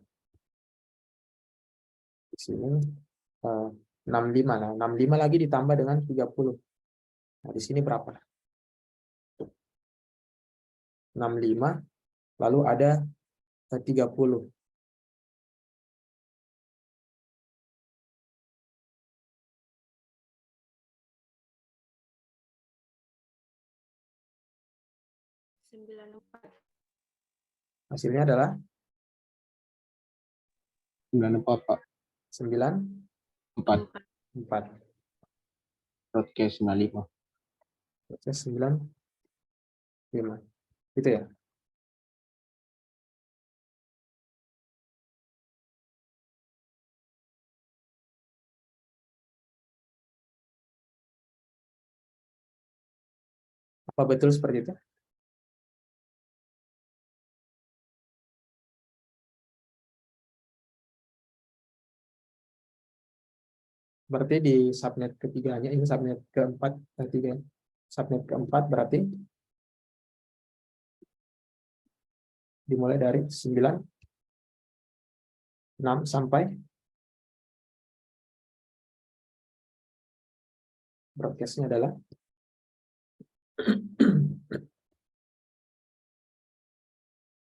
Di sini 65. Nah, 65 lagi ditambah dengan 30. Nah, di sini berapa? 65, lalu ada 30. Hasilnya adalah 94 Pak. 94. 4. Broadcast 95. 95. Gitu ya. Apa betul seperti itu? Berarti di subnet ketiganya, ini subnet keempat, ketiga, subnet keempat berarti dimulai dari 9, 6 sampai broadcast-nya adalah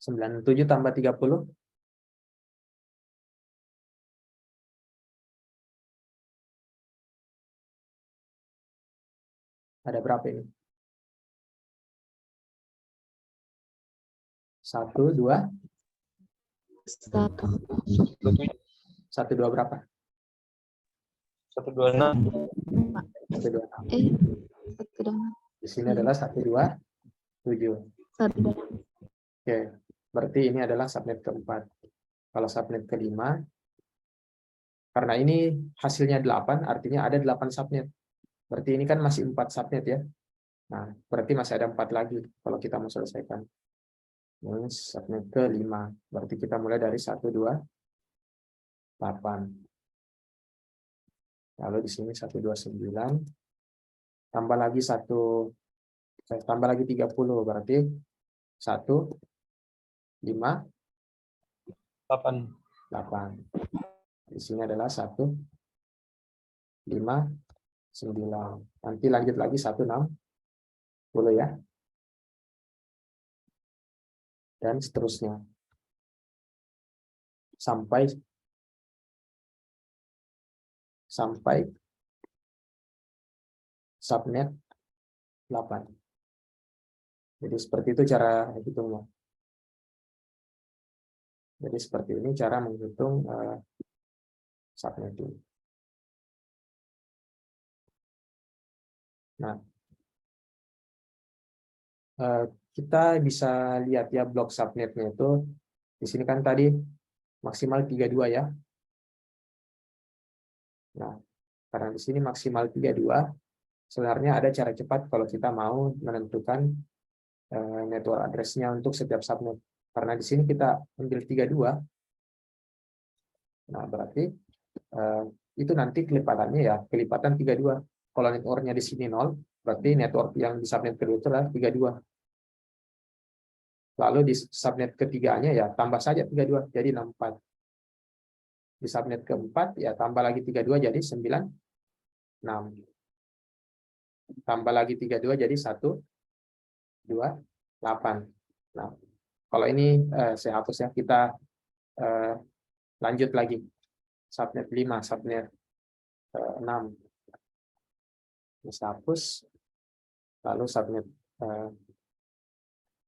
97 tambah 30 ada berapa ini? 1, 2, 1, 2 berapa? 126. 1, 2, 6. 126. Di sini adalah 1, 2, 7. 1. Oke, berarti ini adalah subnet keempat. Kalau subnet kelima, karena ini hasilnya 8, artinya ada 8 subnet. Berarti ini kan masih 4 subnet ya. Nah, berarti masih ada 4 lagi kalau kita mau selesaikan. Ini subnet kelima. Berarti kita mulai dari 1, 2, 8. Lalu di sini 1, 2, 9. Tambah lagi 30, berarti 1, 5, 8. 8. Di sini adalah 1, 5, 9. Nanti lanjut lagi 1, 60 ya. Dan seterusnya. Sampai subnet 8. Jadi seperti itu cara hitungnya. Jadi seperti ini cara menghitung subnetting. Nah, kita bisa lihat ya blok subnetnya itu. Di sini kan tadi maksimal 32 ya. Nah, karena di sini maksimal 32, sebenarnya ada cara cepat kalau kita mau menentukan network address-nya untuk setiap subnet. Karena di sini kita ambil 32, nah berarti itu nanti kelipatannya ya, kelipatan 32. Kalau networknya di sini 0, berarti network yang di subnet kedua itu adalah 32. Lalu di subnet ketiganya ya tambah saja 32, jadi 64. Di subnet keempat ya tambah lagi 32 jadi 96. Tambah lagi 32 jadi 128. Nah, kalau ini saya hapus ya, kita lanjut lagi. Subnet 5, subnet 6. Bisa hapus. Lalu subnet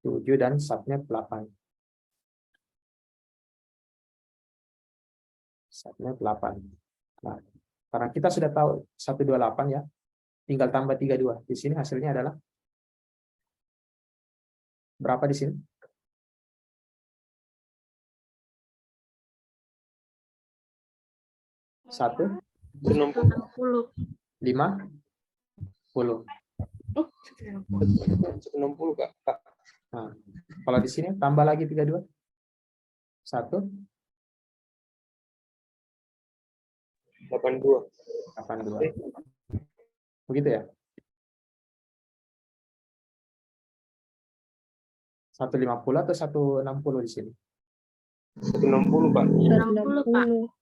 7 dan subnet 8. Subnet 8. Nah, karena kita sudah tahu 128 ya, tinggal tambah 32. Di sini hasilnya adalah berapa di sini? Satu, 60. 50. 60 Kak. Nah, kalau di sini tambah lagi 32. 1, 82. 82. Begitu ya? 150 atau 160 di sini? 160 Pak. 90, Pak.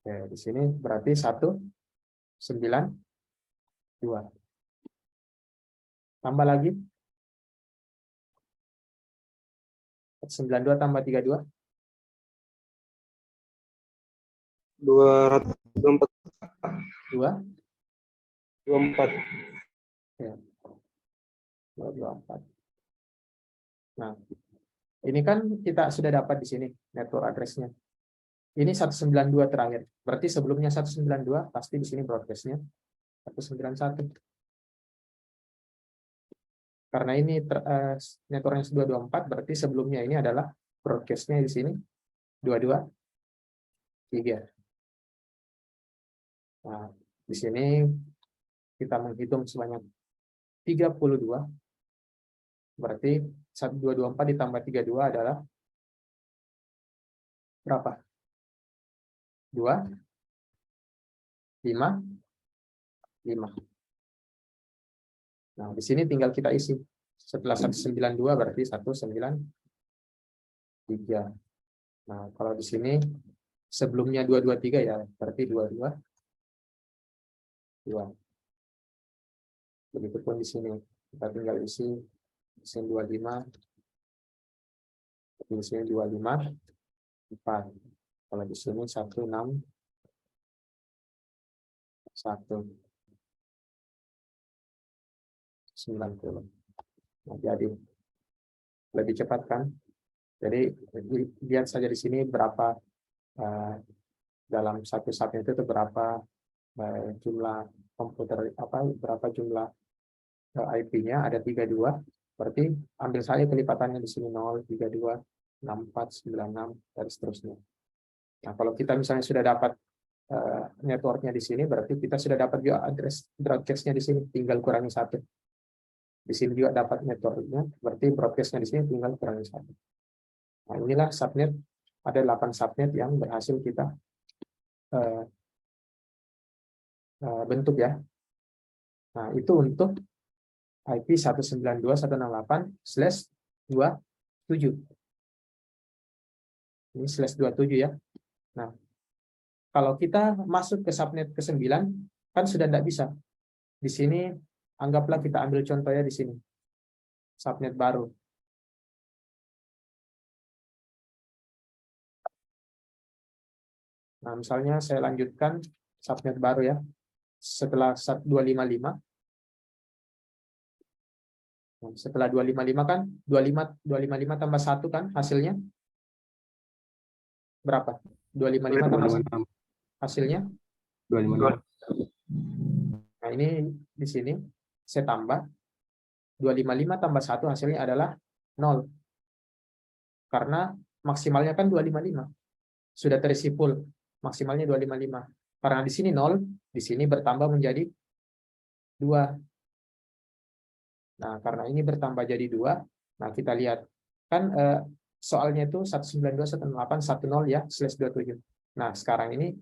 Oke, di sini berarti 192. Tambah lagi. 92 tambah 32. 224. 2. 24. Ya. 224. Nah, ini kan kita sudah dapat di sini network address-nya. Ini 192 terakhir. Berarti sebelumnya 192 pasti di sini broadcast-nya 191. Karena ini networknya 224, berarti sebelumnya ini adalah broadcast-nya di sini 223. Nah, di sini kita menghitung sebanyak 32. Berarti 1224 ditambah 32 adalah berapa? 2, 5, 5. Nah, di sini tinggal kita isi. Setelah 192 berarti 193. Nah, kalau di sini sebelumnya 223 ya, berarti 22. Begitupun di sini kita tinggal isi di sini 25, di sini 25, 4. Kalau di sini 16, 1, 90. Nah, jadi lebih cepat kan? Jadi lihat saja di sini berapa dalam satu subnet itu berapa jumlah komputer, berapa jumlah IP-nya, ada 32. Berarti ambil saja kelipatannya di sini 0, 32, 64, 96 dan seterusnya. Nah, kalau kita misalnya sudah dapat networknya di sini, berarti kita sudah dapat juga address broadcast-nya di sini, tinggal kurangi 1. Di sini juga dapat networknya, berarti broadcast-nya di sini tinggal kurangi 1. Nah, inilah subnet, ada 8 subnet yang berhasil kita bentuk ya. Nah, itu untuk IP 192.168/27. Ini /27 ya. Nah, kalau kita masuk ke subnet ke-9, kan sudah tidak bisa. Di sini, anggaplah kita ambil contohnya di sini. Subnet baru. Nah, misalnya saya lanjutkan subnet baru ya. Setelah 255. Nah, setelah 255 kan, 255 tambah 1 kan hasilnya? Berapa? 255 tambah 1. Hasilnya? 256. Nah, ini di sini saya tambah 255 tambah 1 hasilnya adalah 0. Karena maksimalnya kan 255. Sudah terisi full, maksimalnya 255. Karena di sini 0, di sini bertambah menjadi 2. Nah, karena ini bertambah jadi 2, nah kita lihat kan soalnya itu 192.168.10 ya, /27. Nah, sekarang ini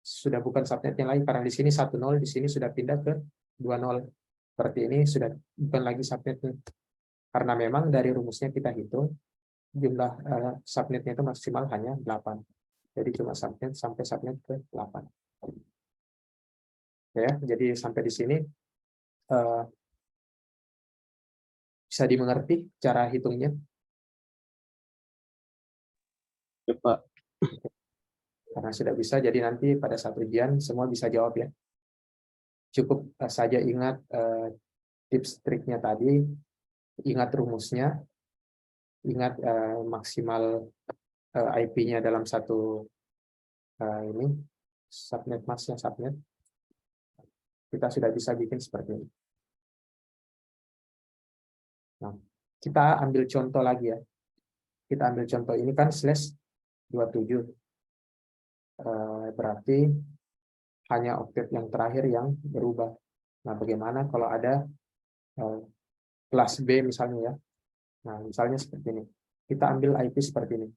sudah bukan subnet yang lain, karena di sini 10, di sini sudah pindah ke 20. Seperti ini sudah bukan lagi subnet nih. Karena memang dari rumusnya kita hitung jumlah subnetnya itu maksimal hanya 8. Jadi cuma subnet sampai subnet ke 8. Ya, jadi sampai di sini bisa dimengerti cara hitungnya. Ya, Pak. Karena sudah bisa, jadi nanti pada saat ujian semua bisa jawab ya. Cukup saja ingat tips triknya tadi, ingat rumusnya, ingat maksimal IP-nya dalam satu ini subnet masknya subnet. Kita sudah bisa bikin seperti ini. Nah, kita ambil contoh lagi ya. Kita ambil contoh ini kan /27. Berarti hanya oktet yang terakhir yang berubah. Nah, bagaimana kalau ada kelas B misalnya ya. Nah, misalnya seperti ini. Kita ambil IP seperti ini.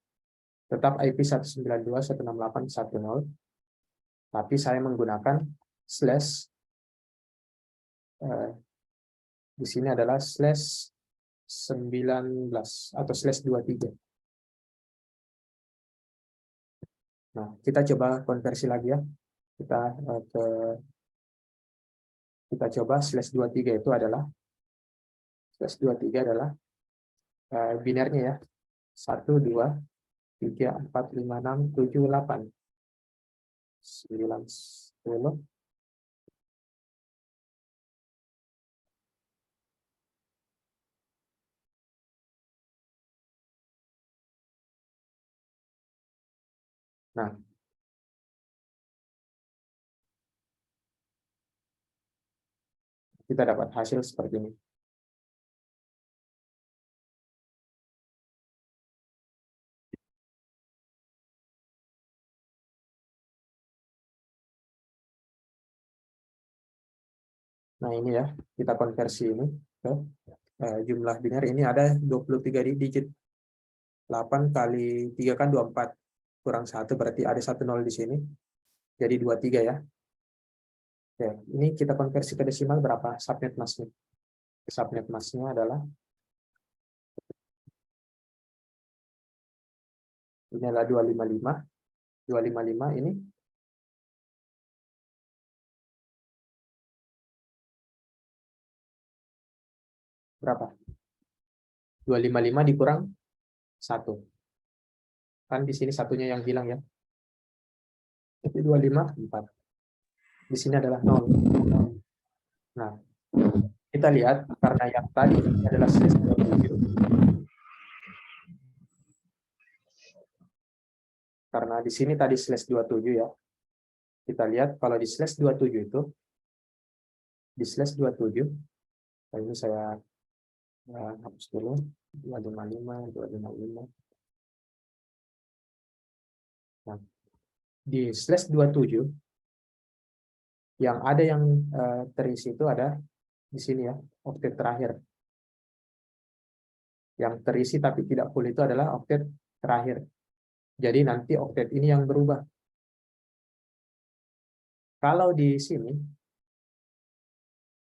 Tetap IP 192.168.1.0, tapi saya menggunakan slash, di sini adalah /19 atau /23. Nah, kita coba konversi lagi ya. Kita coba /23 itu adalah binernya ya. 1, 2, 3, 4, 5, 6, 7, 8, 9, 10. Nah, kita dapat hasil seperti ini. Nah, ini ya, kita konversi ini ke jumlah biner. Ini ada 23 digit. 8 kali 3 kan 24. Kurang 1 berarti ada 1 0 di sini. Jadi 23 ya. Oke, ini kita konversi ke desimal berapa? Subnet masknya. Subnet masknya adalah ini adalah 255. 255 ini berapa? 255 dikurang 1. Kan di sini satunya yang hilang ya. Jadi 254. Di sini adalah 0. Nah, kita lihat karena yang tadi ini adalah /27. Karena di sini tadi /27 ya. Kita lihat kalau di /27 itu, di /27, ini saya hapus dulu, 255, 255. Nah, di /27, yang ada yang terisi itu ada di sini ya, oktet terakhir. Yang terisi tapi tidak full itu adalah oktet terakhir. Jadi nanti oktet ini yang berubah. Kalau di sini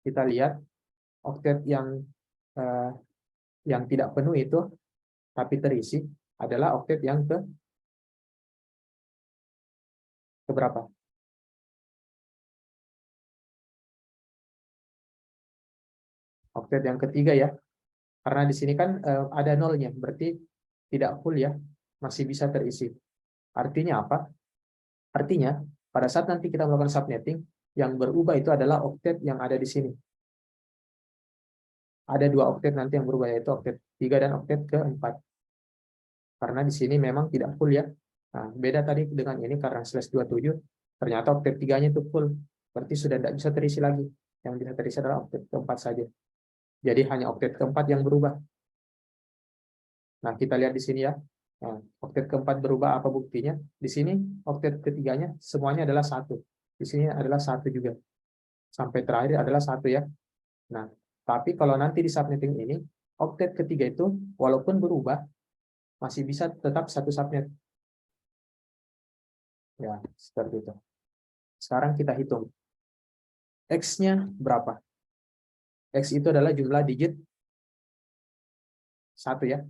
kita lihat oktet yang tidak penuh itu tapi terisi adalah oktet yang keberapa? Oktet yang ketiga ya. Karena di sini kan ada nolnya, berarti tidak full ya, masih bisa terisi. Artinya apa? Artinya pada saat nanti kita melakukan subnetting, yang berubah itu adalah oktet yang ada di sini. Ada 2 oktet nanti yang berubah, yaitu oktet 3 dan oktet ke-4. Karena di sini memang tidak full ya. Nah, beda tadi dengan ini karena /27, ternyata oktet 3-nya itu full. Berarti sudah tidak bisa terisi lagi. Yang bisa terisi adalah oktet ke-4 saja. Jadi hanya oktet ke-4 yang berubah. Nah, kita lihat di sini ya. Nah, oktet ke-4 berubah, apa buktinya? Di sini oktet ke-3-nya semuanya adalah 1. Di sini adalah 1 juga. Sampai terakhir adalah 1 ya. Nah, tapi kalau nanti di subnetting ini, oktet ketiga itu walaupun berubah, masih bisa tetap satu subnet. Ya, seperti itu. Sekarang kita hitung. X-nya berapa? X itu adalah jumlah digit 1 ya.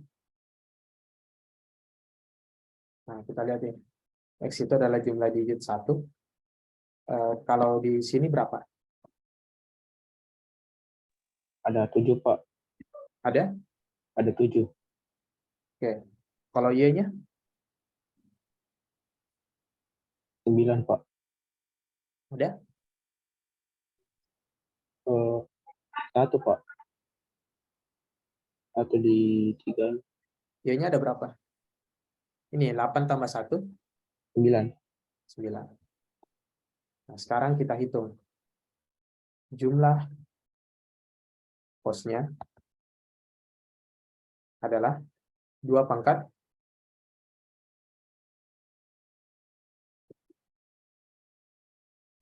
Nah, kita lihat ya. X itu adalah jumlah digit 1. Kalau di sini berapa? Ada 7, Pak. Ada? Ada 7. Oke. Kalau Y-nya? 9, Pak. Ada? 1, Pak. 1 di 3. Y-nya ada berapa? Ini 8 tambah 1, 9. 9. Nah, sekarang kita hitung. Jumlah hostnya adalah 2 pangkat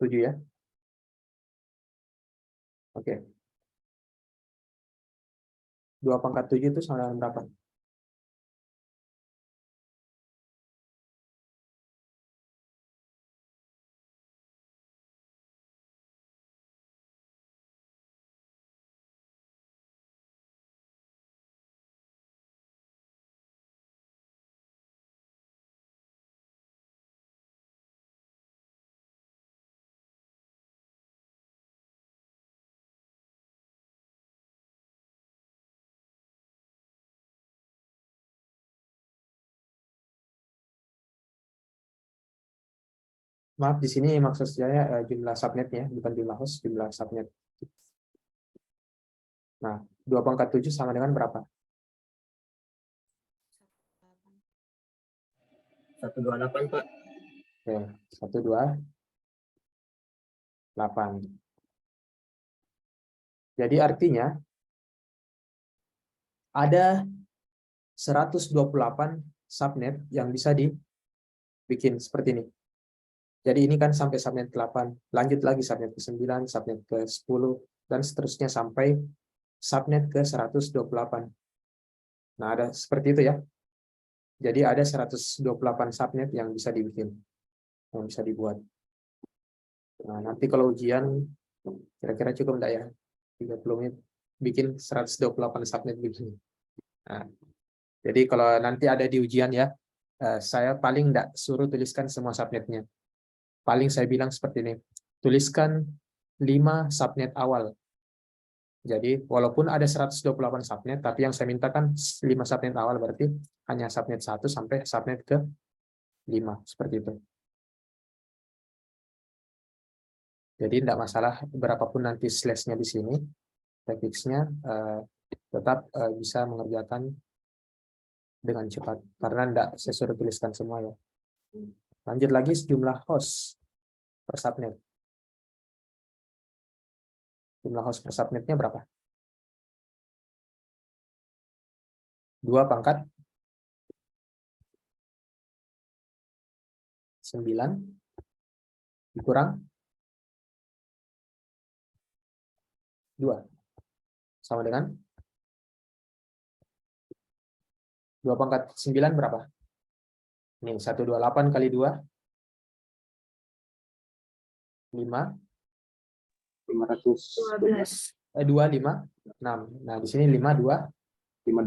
7 ya. Oke. 2 pangkat 7 itu sama dengan berapa? Maaf, di sini maksud saya jumlah subnetnya, bukan jumlah host, jumlah subnet. Nah, 2 pangkat 7 sama dengan berapa? 128, Pak. Oke, 128. Jadi artinya ada 128 subnet yang bisa dibikin seperti ini. Jadi ini kan sampai subnet ke-8, lanjut lagi subnet ke-9, subnet ke-10, dan seterusnya sampai subnet ke-128. Nah, ada seperti itu ya. Jadi ada 128 subnet yang bisa dibikin, yang bisa dibuat. Nah, nanti kalau ujian, kira-kira cukup enggak ya? 30 menit bikin 128 subnet bikin. Nah, jadi kalau nanti ada di ujian ya, saya paling enggak suruh tuliskan semua subnetnya. Paling saya bilang seperti ini, tuliskan 5 subnet awal. Jadi walaupun ada 128 subnet, tapi yang saya mintakan 5 subnet awal, berarti hanya subnet 1 sampai subnet ke 5, seperti itu. Jadi tidak masalah berapapun nanti slash-nya di sini, prefix-nya tetap bisa mengerjakan dengan cepat, karena tidak saya suruh tuliskan semua ya. Lanjut lagi, jumlah host per subnet. Jumlah host per subnetnya berapa? 2 pangkat 9 dikurang 2 sama dengan 2 pangkat 9 berapa? Ini 128 kali 2 5 512. 2 5 6. Nah, di sini 5 2 10.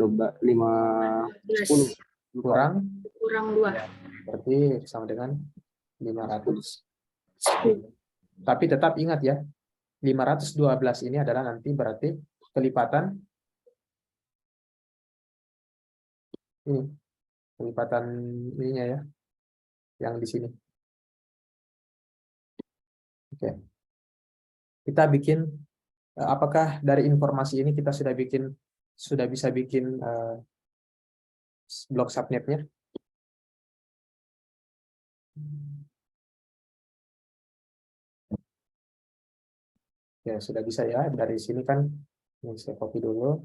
kurang 2. berarti sama dengan 500. Tapi tetap ingat ya, 512 ini adalah nanti berarti kelipatan ini, kelipatan ininya ya, yang di sini. Oke. Kita bikin, apakah dari informasi ini kita sudah bisa bikin blok subnetnya? Ya, sudah bisa ya. Dari sini kan, ini saya copy dulu.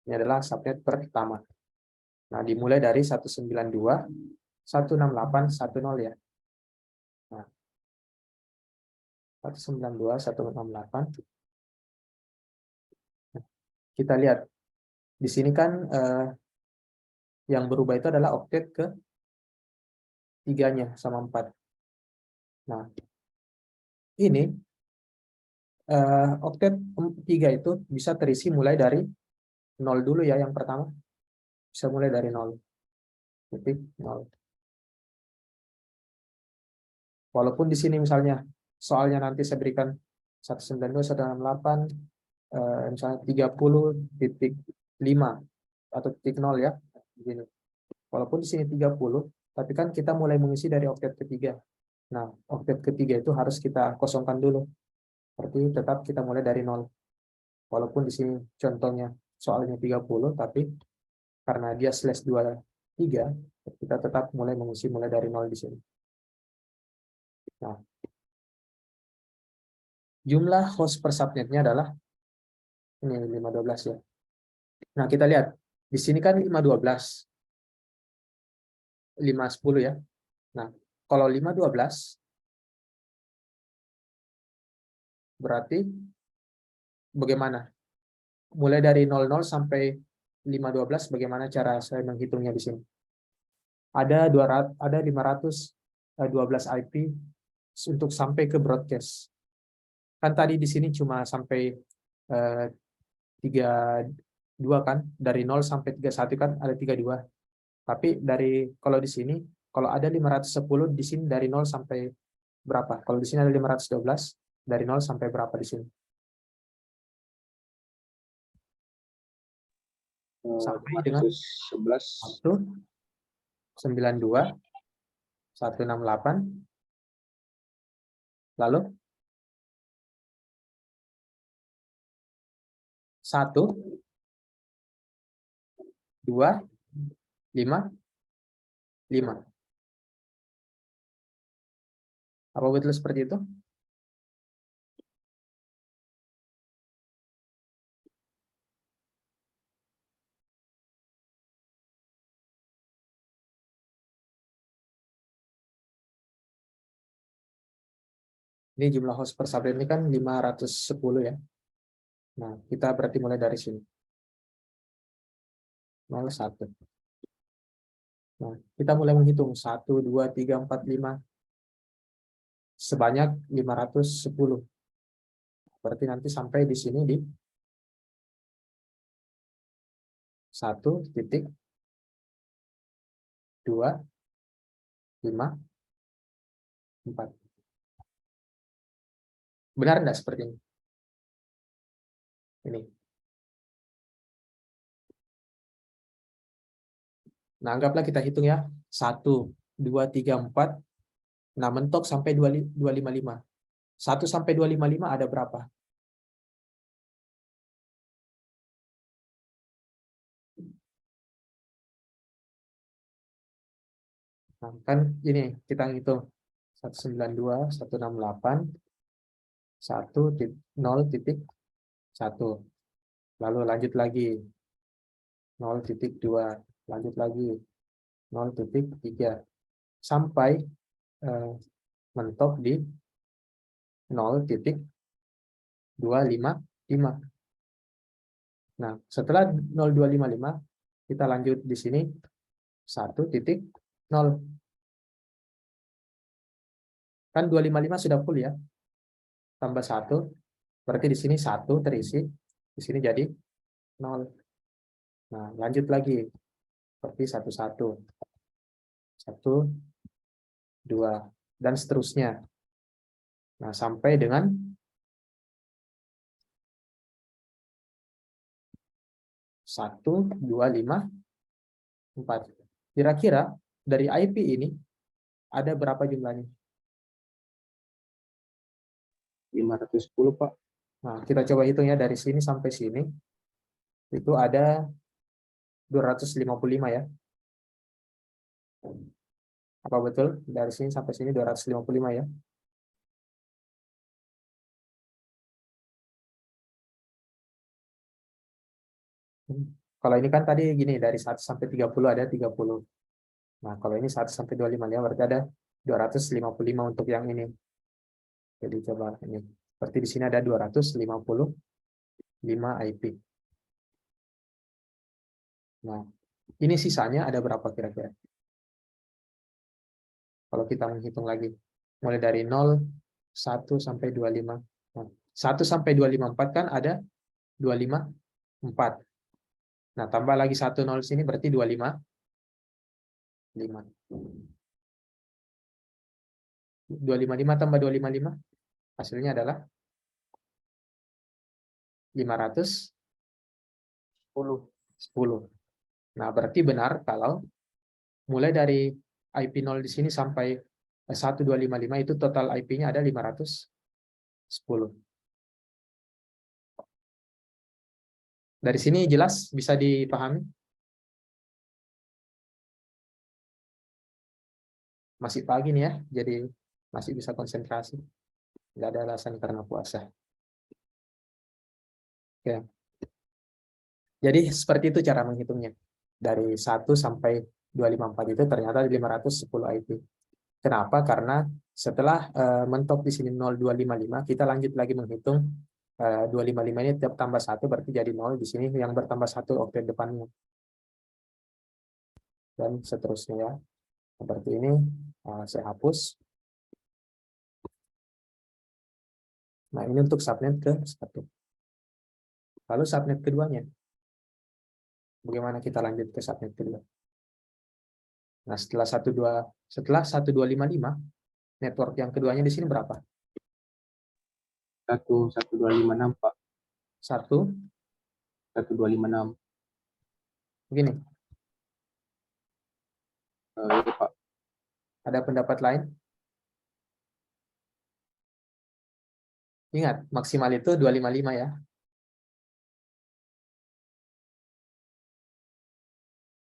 Ini adalah subnet pertama. Nah, dimulai dari 192, 168, 10 ya. Nah, 192, 168. Kita lihat. Di sini kan yang berubah itu adalah oktet ke 3-nya sama 4. Nah, ini oktet 3 itu bisa terisi mulai dari 0 dulu ya, yang pertama. Bisa mulai dari 0. Titik 0. Walaupun di sini misalnya soalnya nanti saya berikan 192, 168, misalnya 30.5 atau titik 0 ya. Begini. Walaupun di sini 30, tapi kan kita mulai mengisi dari oktet ketiga. Nah, oktet ketiga itu harus kita kosongkan dulu. Berarti tetap kita mulai dari 0. Walaupun di sini contohnya soalnya 30, tapi karena dia /23, kita tetap mengisi mulai dari 0 di sini. Nah, jumlah host per subnetnya adalah ini 512 ya. Nah, kita lihat di sini kan 512, 510 ya. Nah, kalau 512 berarti bagaimana? Mulai dari 00 sampai 512 bagaimana cara saya menghitungnya di sini? Ada 512 IP untuk sampai ke broadcast. Kan tadi di sini cuma sampai 32 kan, dari 0 sampai 31 kan ada 32. Tapi kalau di sini kalau ada 510 di sini dari 0 sampai berapa? Kalau di sini ada 512 dari 0 sampai berapa di sini? Sampai dengan 11. 192, 168, lalu 1, 2, 5, 5. Apa betul seperti itu? Ini jumlah host per subnet ini kan 510 ya. Nah, kita berarti mulai dari sini. 01. Nah, kita mulai menghitung 1, 2, 3, 4, 5. Sebanyak 510. Berarti nanti sampai di sini di 1.254. Benar enggak seperti ini? Ini. Nah, anggaplah kita hitung ya. 1, 2, 3, 4. Nah, mentok sampai 255. 1 sampai 255 ada berapa? Nah, kan ini kita hitung 192, 168, 0.1. Lalu lanjut lagi 0.2, lanjut lagi 0.3 sampai mentok di 0.255. Nah, setelah 0.255 kita lanjut di sini 1.0. Kan 255 sudah full ya. Tambah 1, berarti di sini 1 terisi, di sini jadi 0. Nah, lanjut lagi seperti 1, 2, dan seterusnya. Nah, sampai dengan 1.254. Kira-kira dari IP ini ada berapa jumlahnya? 510, Pak. Nah, kita coba hitung ya, dari sini sampai sini itu ada 255 ya. Apa betul? Dari sini sampai sini 255 ya. Kalau ini kan tadi gini, dari 1 sampai 30 ada 30. Nah, kalau ini 1 sampai 255 berarti ada 255 untuk yang ini. Jadi coba ini. Berarti di sini ada 255 IP. Nah, ini sisanya ada berapa kira-kira? Kalau kita menghitung lagi. Mulai dari 0, 1 sampai 25. Nah, 1 sampai 254 kan ada 254. Nah, tambah lagi 1 0 sini berarti 255. 255 tambah 255 hasilnya adalah 510. Nah, berarti benar kalau mulai dari IP 0 di sini sampai 1255 itu total IP-nya ada 510. Dari sini jelas bisa dipahami? Masih pagi nih ya, jadi masih bisa konsentrasi. Nggak ada alasan karena puasa. Oke. Jadi seperti itu cara menghitungnya. Dari 1 sampai 254 itu ternyata 510 IP. Kenapa? Karena setelah mentok di sini 0255, kita lanjut lagi menghitung 255 ini tambah 1 berarti jadi 0. Di sini yang bertambah 1 oktet depannya. Dan seterusnya ya. Seperti ini saya hapus. Nah, ini untuk subnet ke 1. Lalu subnet keduanya. Bagaimana kita lanjut ke subnet kedua? Nah, setelah 1255, network yang keduanya di sini berapa? 1256 Pak. 1 1256. begini. Iya Pak. Ada pendapat lain? Ingat, maksimal itu 255 ya.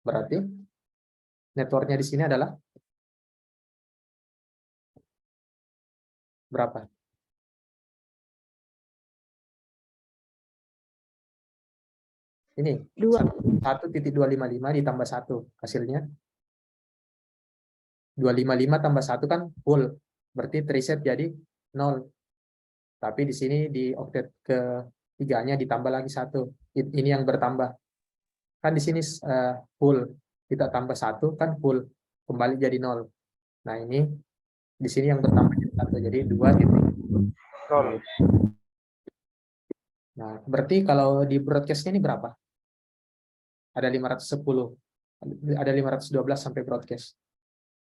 Berarti networknya di sini adalah berapa? Ini 1.255 ditambah 1 hasilnya 255 tambah 1 kan full, berarti reset jadi 0. Tapi di sini di oktet ketiganya ditambah lagi 1. Ini yang bertambah. Kan di sini full, kita tambah 1 kan full, kembali jadi 0. Nah, ini di sini yang bertambah jadi 1, jadi 2.0. Nah, berarti kalau di broadcast-nya ini berapa? Ada 510. Ada 512 sampai broadcast.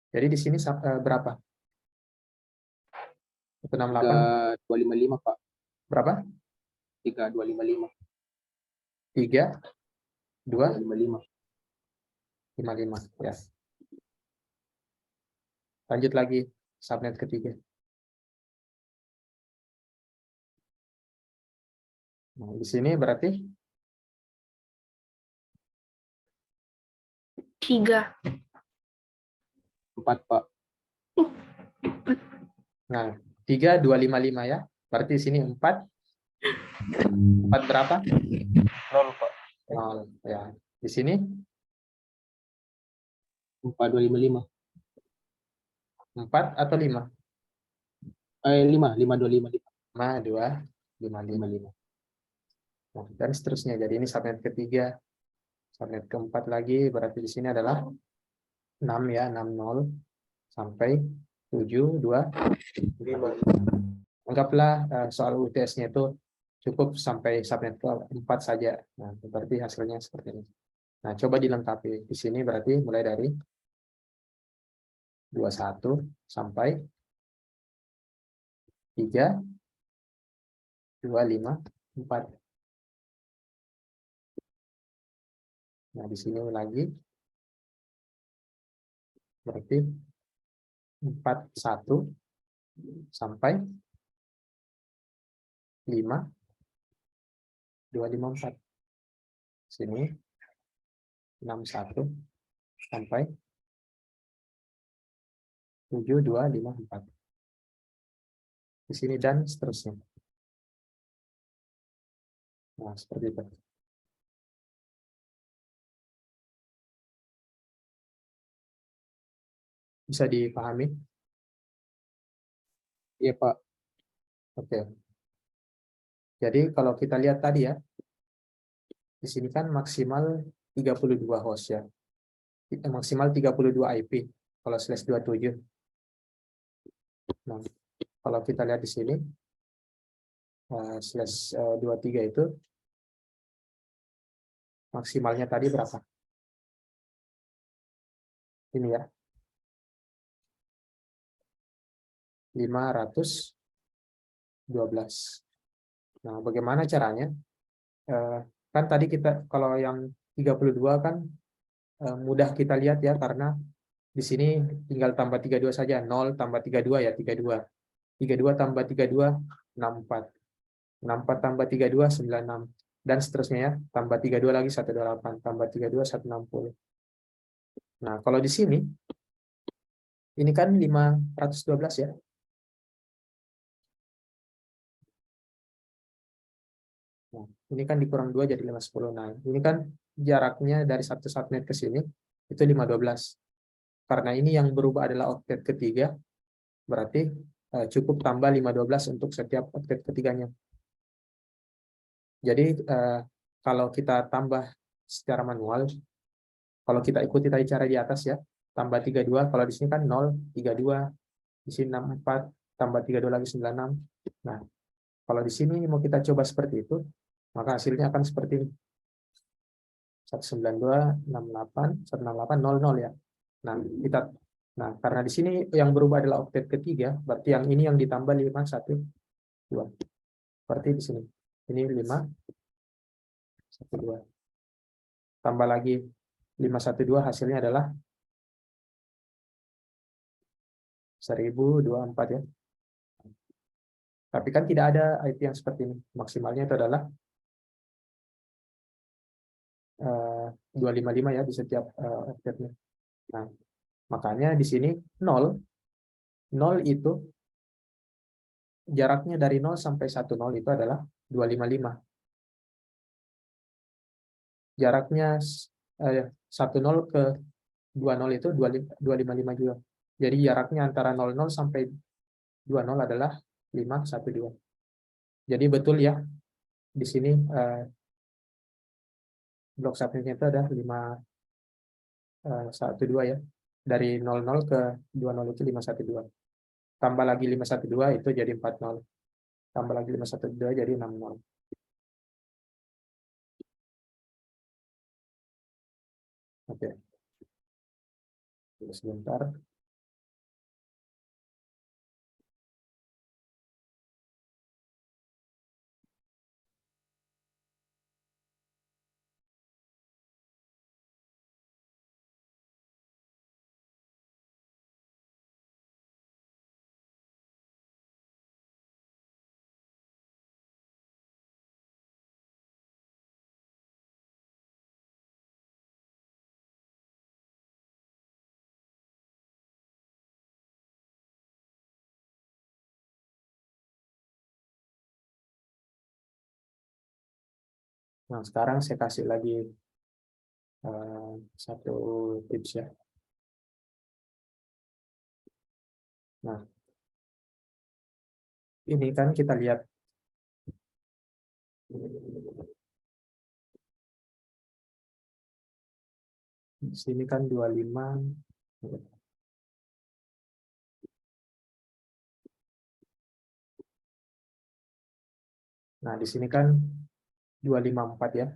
Jadi di sini berapa? 168. 3255 Pak. Berapa? 3255. 3, 2, 55. 55. Ya. Lanjut lagi subnet ketiga. Nah, di sini berarti 3. 4 Pak. nah 3, 255 ya. Berarti di sini 4. 4 berapa? 0 Pak. 0. Ya. Di sini 4255. 4 atau 5? 5, 5255. 5, 2, 5. Nah, dan seterusnya. Jadi ini subnet ketiga. Subnet keempat lagi berarti di sini adalah 6 ya, 60 sampai 7, 2, 5. Anggaplah soal UTS-nya itu cukup sampai subnet keempat saja. Nah, berarti hasilnya seperti ini. Nah, coba dilengkapi. Di sini berarti mulai dari 21 sampai 3, 2, 5, 4. Nah, di sini lagi berarti 41 sampai 5, 254. Sini 61 sampai 7, 2, 5, 4. Di sini dan seterusnya. Nah, seperti itu. Bisa dipahami? Iya Pak. Oke. Jadi kalau kita lihat tadi ya, di sini kan maksimal 32 host ya. Maksimal 32 IP kalau /27. Nah, kalau kita lihat di sini /23 itu maksimalnya tadi berapa? Ini ya. 512. Nah, bagaimana caranya? Kan tadi kita kalau yang 32 kan mudah kita lihat ya, karena di sini tinggal tambah 32 saja. 0 tambah 32 ya 32. 32 tambah 32 64. 64 tambah 32 96. Dan seterusnya ya, tambah 32 lagi 128, tambah 32 160. Nah, kalau di sini ini kan 512 ya. Nah, ini kan dikurang 2 jadi 510. Nah, ini kan jaraknya dari satu subnet ke sini itu 512. Karena ini yang berubah adalah oktet ketiga, berarti cukup tambah 512 untuk setiap oktet ketiganya. Jadi kalau kita tambah secara manual, kalau kita ikuti tadi cara di atas ya, tambah 32, kalau di sini kan 0, 32, di sini 64, tambah 32 lagi 96. Nah, kalau di sini mau kita coba seperti itu, maka hasilnya akan seperti ini. 192, 68, 168, 00 ya. Nah, karena di sini yang berubah adalah oktet ketiga, berarti yang ini yang ditambah 512. Berarti di sini. Ini 512. Tambah lagi 512, hasilnya adalah 1024 ya. Tapi kan tidak ada IP yang seperti ini. Maksimalnya itu adalah 255 ya di setiap oktetnya. Nah, makanya di sini 0 itu jaraknya dari 0 sampai 10 itu adalah 255. Jaraknya 10 ke 20 itu 255 juga. Jadi jaraknya antara 00 sampai 20 adalah 512. Jadi betul ya, di sini blok subnetnya itu ada 512 ya. Dari 00 ke 20 itu 512. Tambah lagi 512 itu jadi 40. Tambah lagi 512 jadi 60. Oke. Sebentar. Nah, sekarang saya kasih lagi satu tips ya. Nah, ini kan kita lihat di sini kan 25. Nah, di sini kan 254 ya.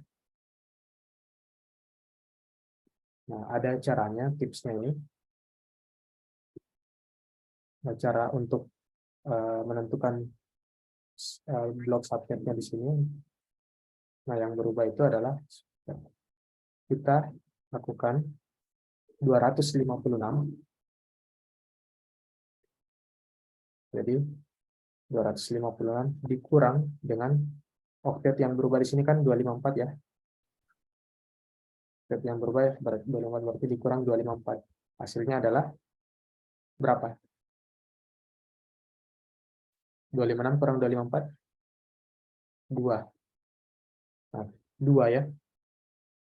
Nah, ada caranya, tipsnya ini. Nah, cara untuk menentukan blok subnetnya di sini. Nah, yang berubah itu adalah kita lakukan 256. Jadi 256 dikurang dengan oktet yang berubah di sini kan 254 ya. Oktet yang berubah ya, berarti dikurang 254. Hasilnya adalah berapa? 256 kurang 254? 2. Nah, 2 ya.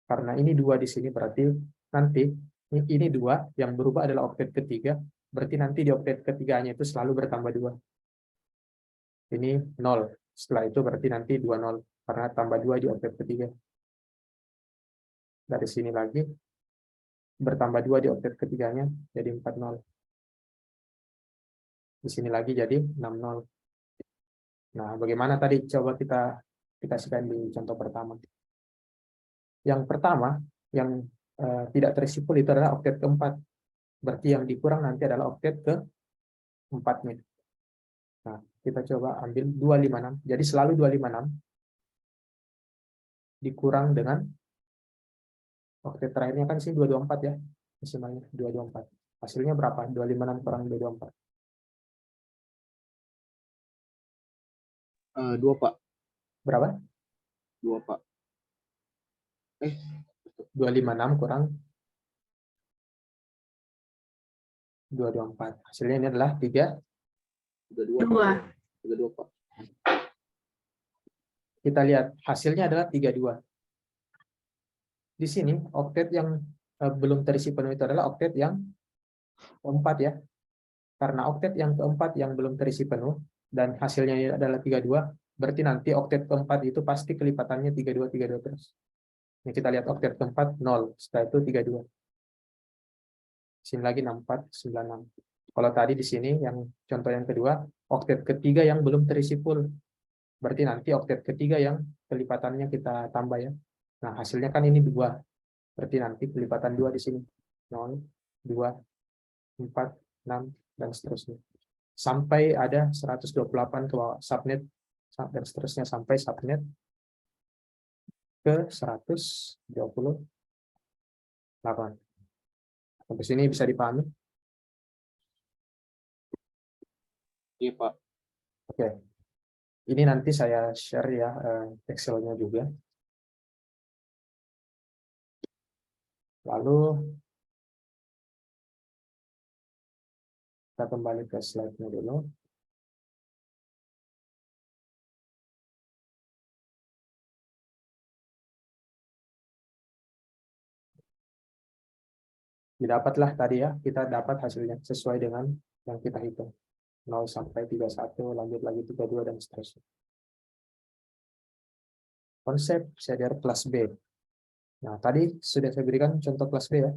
Karena ini 2 di sini berarti nanti ini 2 yang berubah adalah oktet ketiga, berarti nanti di oktet ketiganya itu selalu bertambah 2. Ini 0. Setelah itu berarti nanti 20 karena tambah 2 di oktet ketiga. Dari sini lagi bertambah 2 di oktet ketiganya jadi 40. Di sini lagi jadi 60. Nah, bagaimana tadi? Coba kita kasihkan di contoh pertama. Yang pertama, yang tidak terisi full itu adalah oktet keempat. Berarti yang dikurang nanti adalah oktet keempatnya. Nah, kita coba ambil 256. Jadi selalu 256 dikurang dengan oktet terakhirnya kan sih 224 ya. Desimalnya 224. Hasilnya berapa? 256 kurang 224. 2 Pak. Berapa? 2 Pak. 256 kurang 224. Hasilnya ini adalah 32 2. 32 Pak. kita lihat hasilnya adalah 32. Di sini oktet yang belum terisi penuh itu adalah oktet yang keempat ya. Karena oktet yang keempat yang belum terisi penuh dan hasilnya ini adalah 32, berarti nanti oktet keempat itu pasti kelipatannya 32 32 terus. Ini kita lihat oktet keempat 0, setelah itu 32. Sini lagi 64 96. Kalau tadi di sini yang contoh yang kedua, oktet ketiga yang belum terisi full. Berarti nanti oktet ketiga yang kelipatannya kita tambah ya. Nah, hasilnya kan ini 2. Berarti nanti kelipatan 2 di sini. 0, 2, 4, 6, dan seterusnya. Sampai ada 128 ke bawah subnet, dan seterusnya sampai subnet ke 128. Sampai sini bisa dipahami? Iya Pak. Oke. Ini nanti saya share ya Excel-nya juga. Lalu kita kembali ke slide-nya dulu. Didapatlah tadi ya, kita dapat hasilnya sesuai dengan yang kita hitung. 0 sampai 31, lanjut lagi 32, dan seterusnya. Konsep shader kelas B. Nah, tadi sudah saya berikan contoh kelas B ya,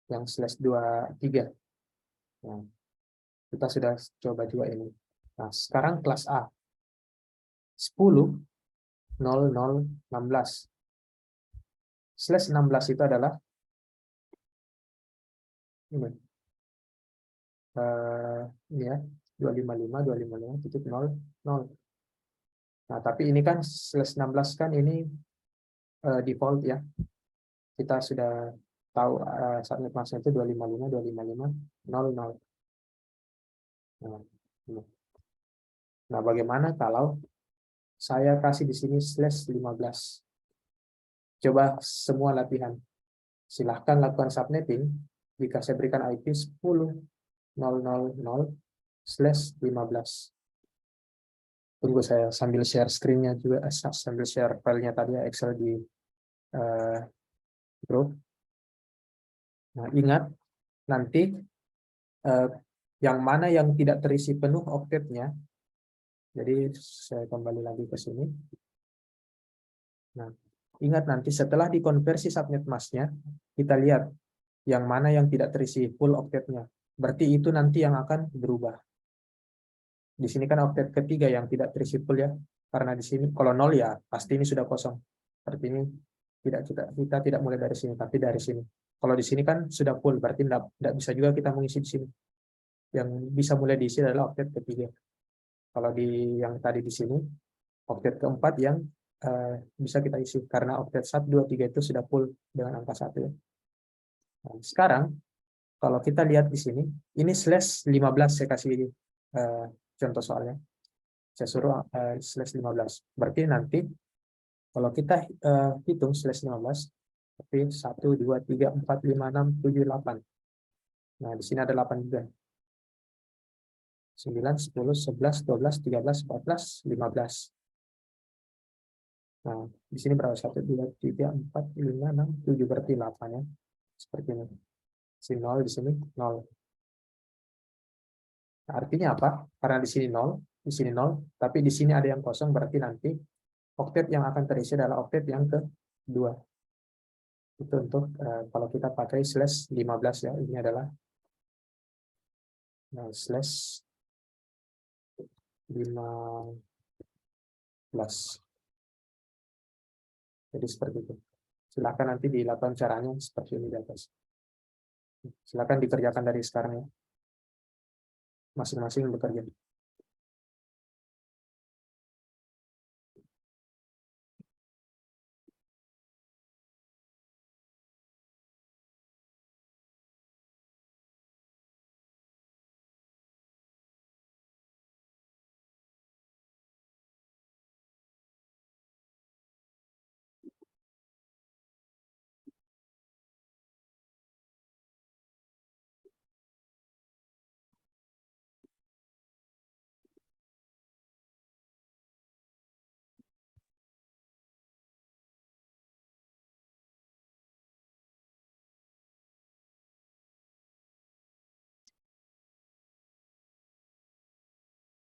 yang /23. Nah, kita sudah coba juga ini. Nah, sekarang kelas A. 10, 0, 0, 16. /16 itu adalah ini. Ini ya, 255, 255.0, 0. Nah, tapi ini kan /16 kan ini default ya. Kita sudah tahu subnet masknya itu 255, 255, 00. Nah, bagaimana kalau saya kasih di sini /15? Coba semua latihan. Silahkan lakukan subnetting. Jika saya berikan IP 10.000/15. Tunggu saya sambil share screen-nya juga, sambil share filenya tadi ya, Excel di grup. Nah, ingat nanti yang mana yang tidak terisi penuh oktetnya. Jadi saya kembali lagi ke sini. Nah, ingat nanti setelah dikonversi subnet masknya, kita lihat yang mana yang tidak terisi full oktetnya. Berarti itu nanti yang akan berubah. Di sini kan oktet ketiga yang tidak terisi full ya. Karena di sini kalau 0 ya pasti ini sudah kosong. Berarti ini kita tidak mulai dari sini, tapi dari sini. Kalau di sini kan sudah full, berarti tidak bisa juga kita mengisi di sini. Yang bisa mulai diisi adalah oktet ketiga. Kalau di yang tadi di sini, oktet keempat yang bisa kita isi karena oktet 1, 2, 3 itu sudah full dengan angka 1 ya. Nah, sekarang kalau kita lihat di sini, ini /15 saya kasih contoh soalnya. Saya suruh /15. Berarti nanti kalau kita hitung /15, tapi 1, 2, 3, 4, 5, 6, 7, 8. Nah, di sini ada 8 juga. 9, 10, 11, 12, 13, 14, 15. Nah, di sini berapa? 1, 2, 3, 4, 5, 6, 7, berarti 8 ya. Seperti ini. Sini 0, di sini 0. Nah, artinya apa? Karena di sini 0, di sini 0, tapi di sini ada yang kosong, berarti nanti oktet yang akan terisi adalah oktet yang kedua. Itu untuk kalau kita pakai /15 ya, ini adalah /15. 15. Jadi seperti itu. Silakan nanti dilakukan caranya seperti ini di atas. Silakan dikerjakan dari sekarang ya. Masing-masing bekerja.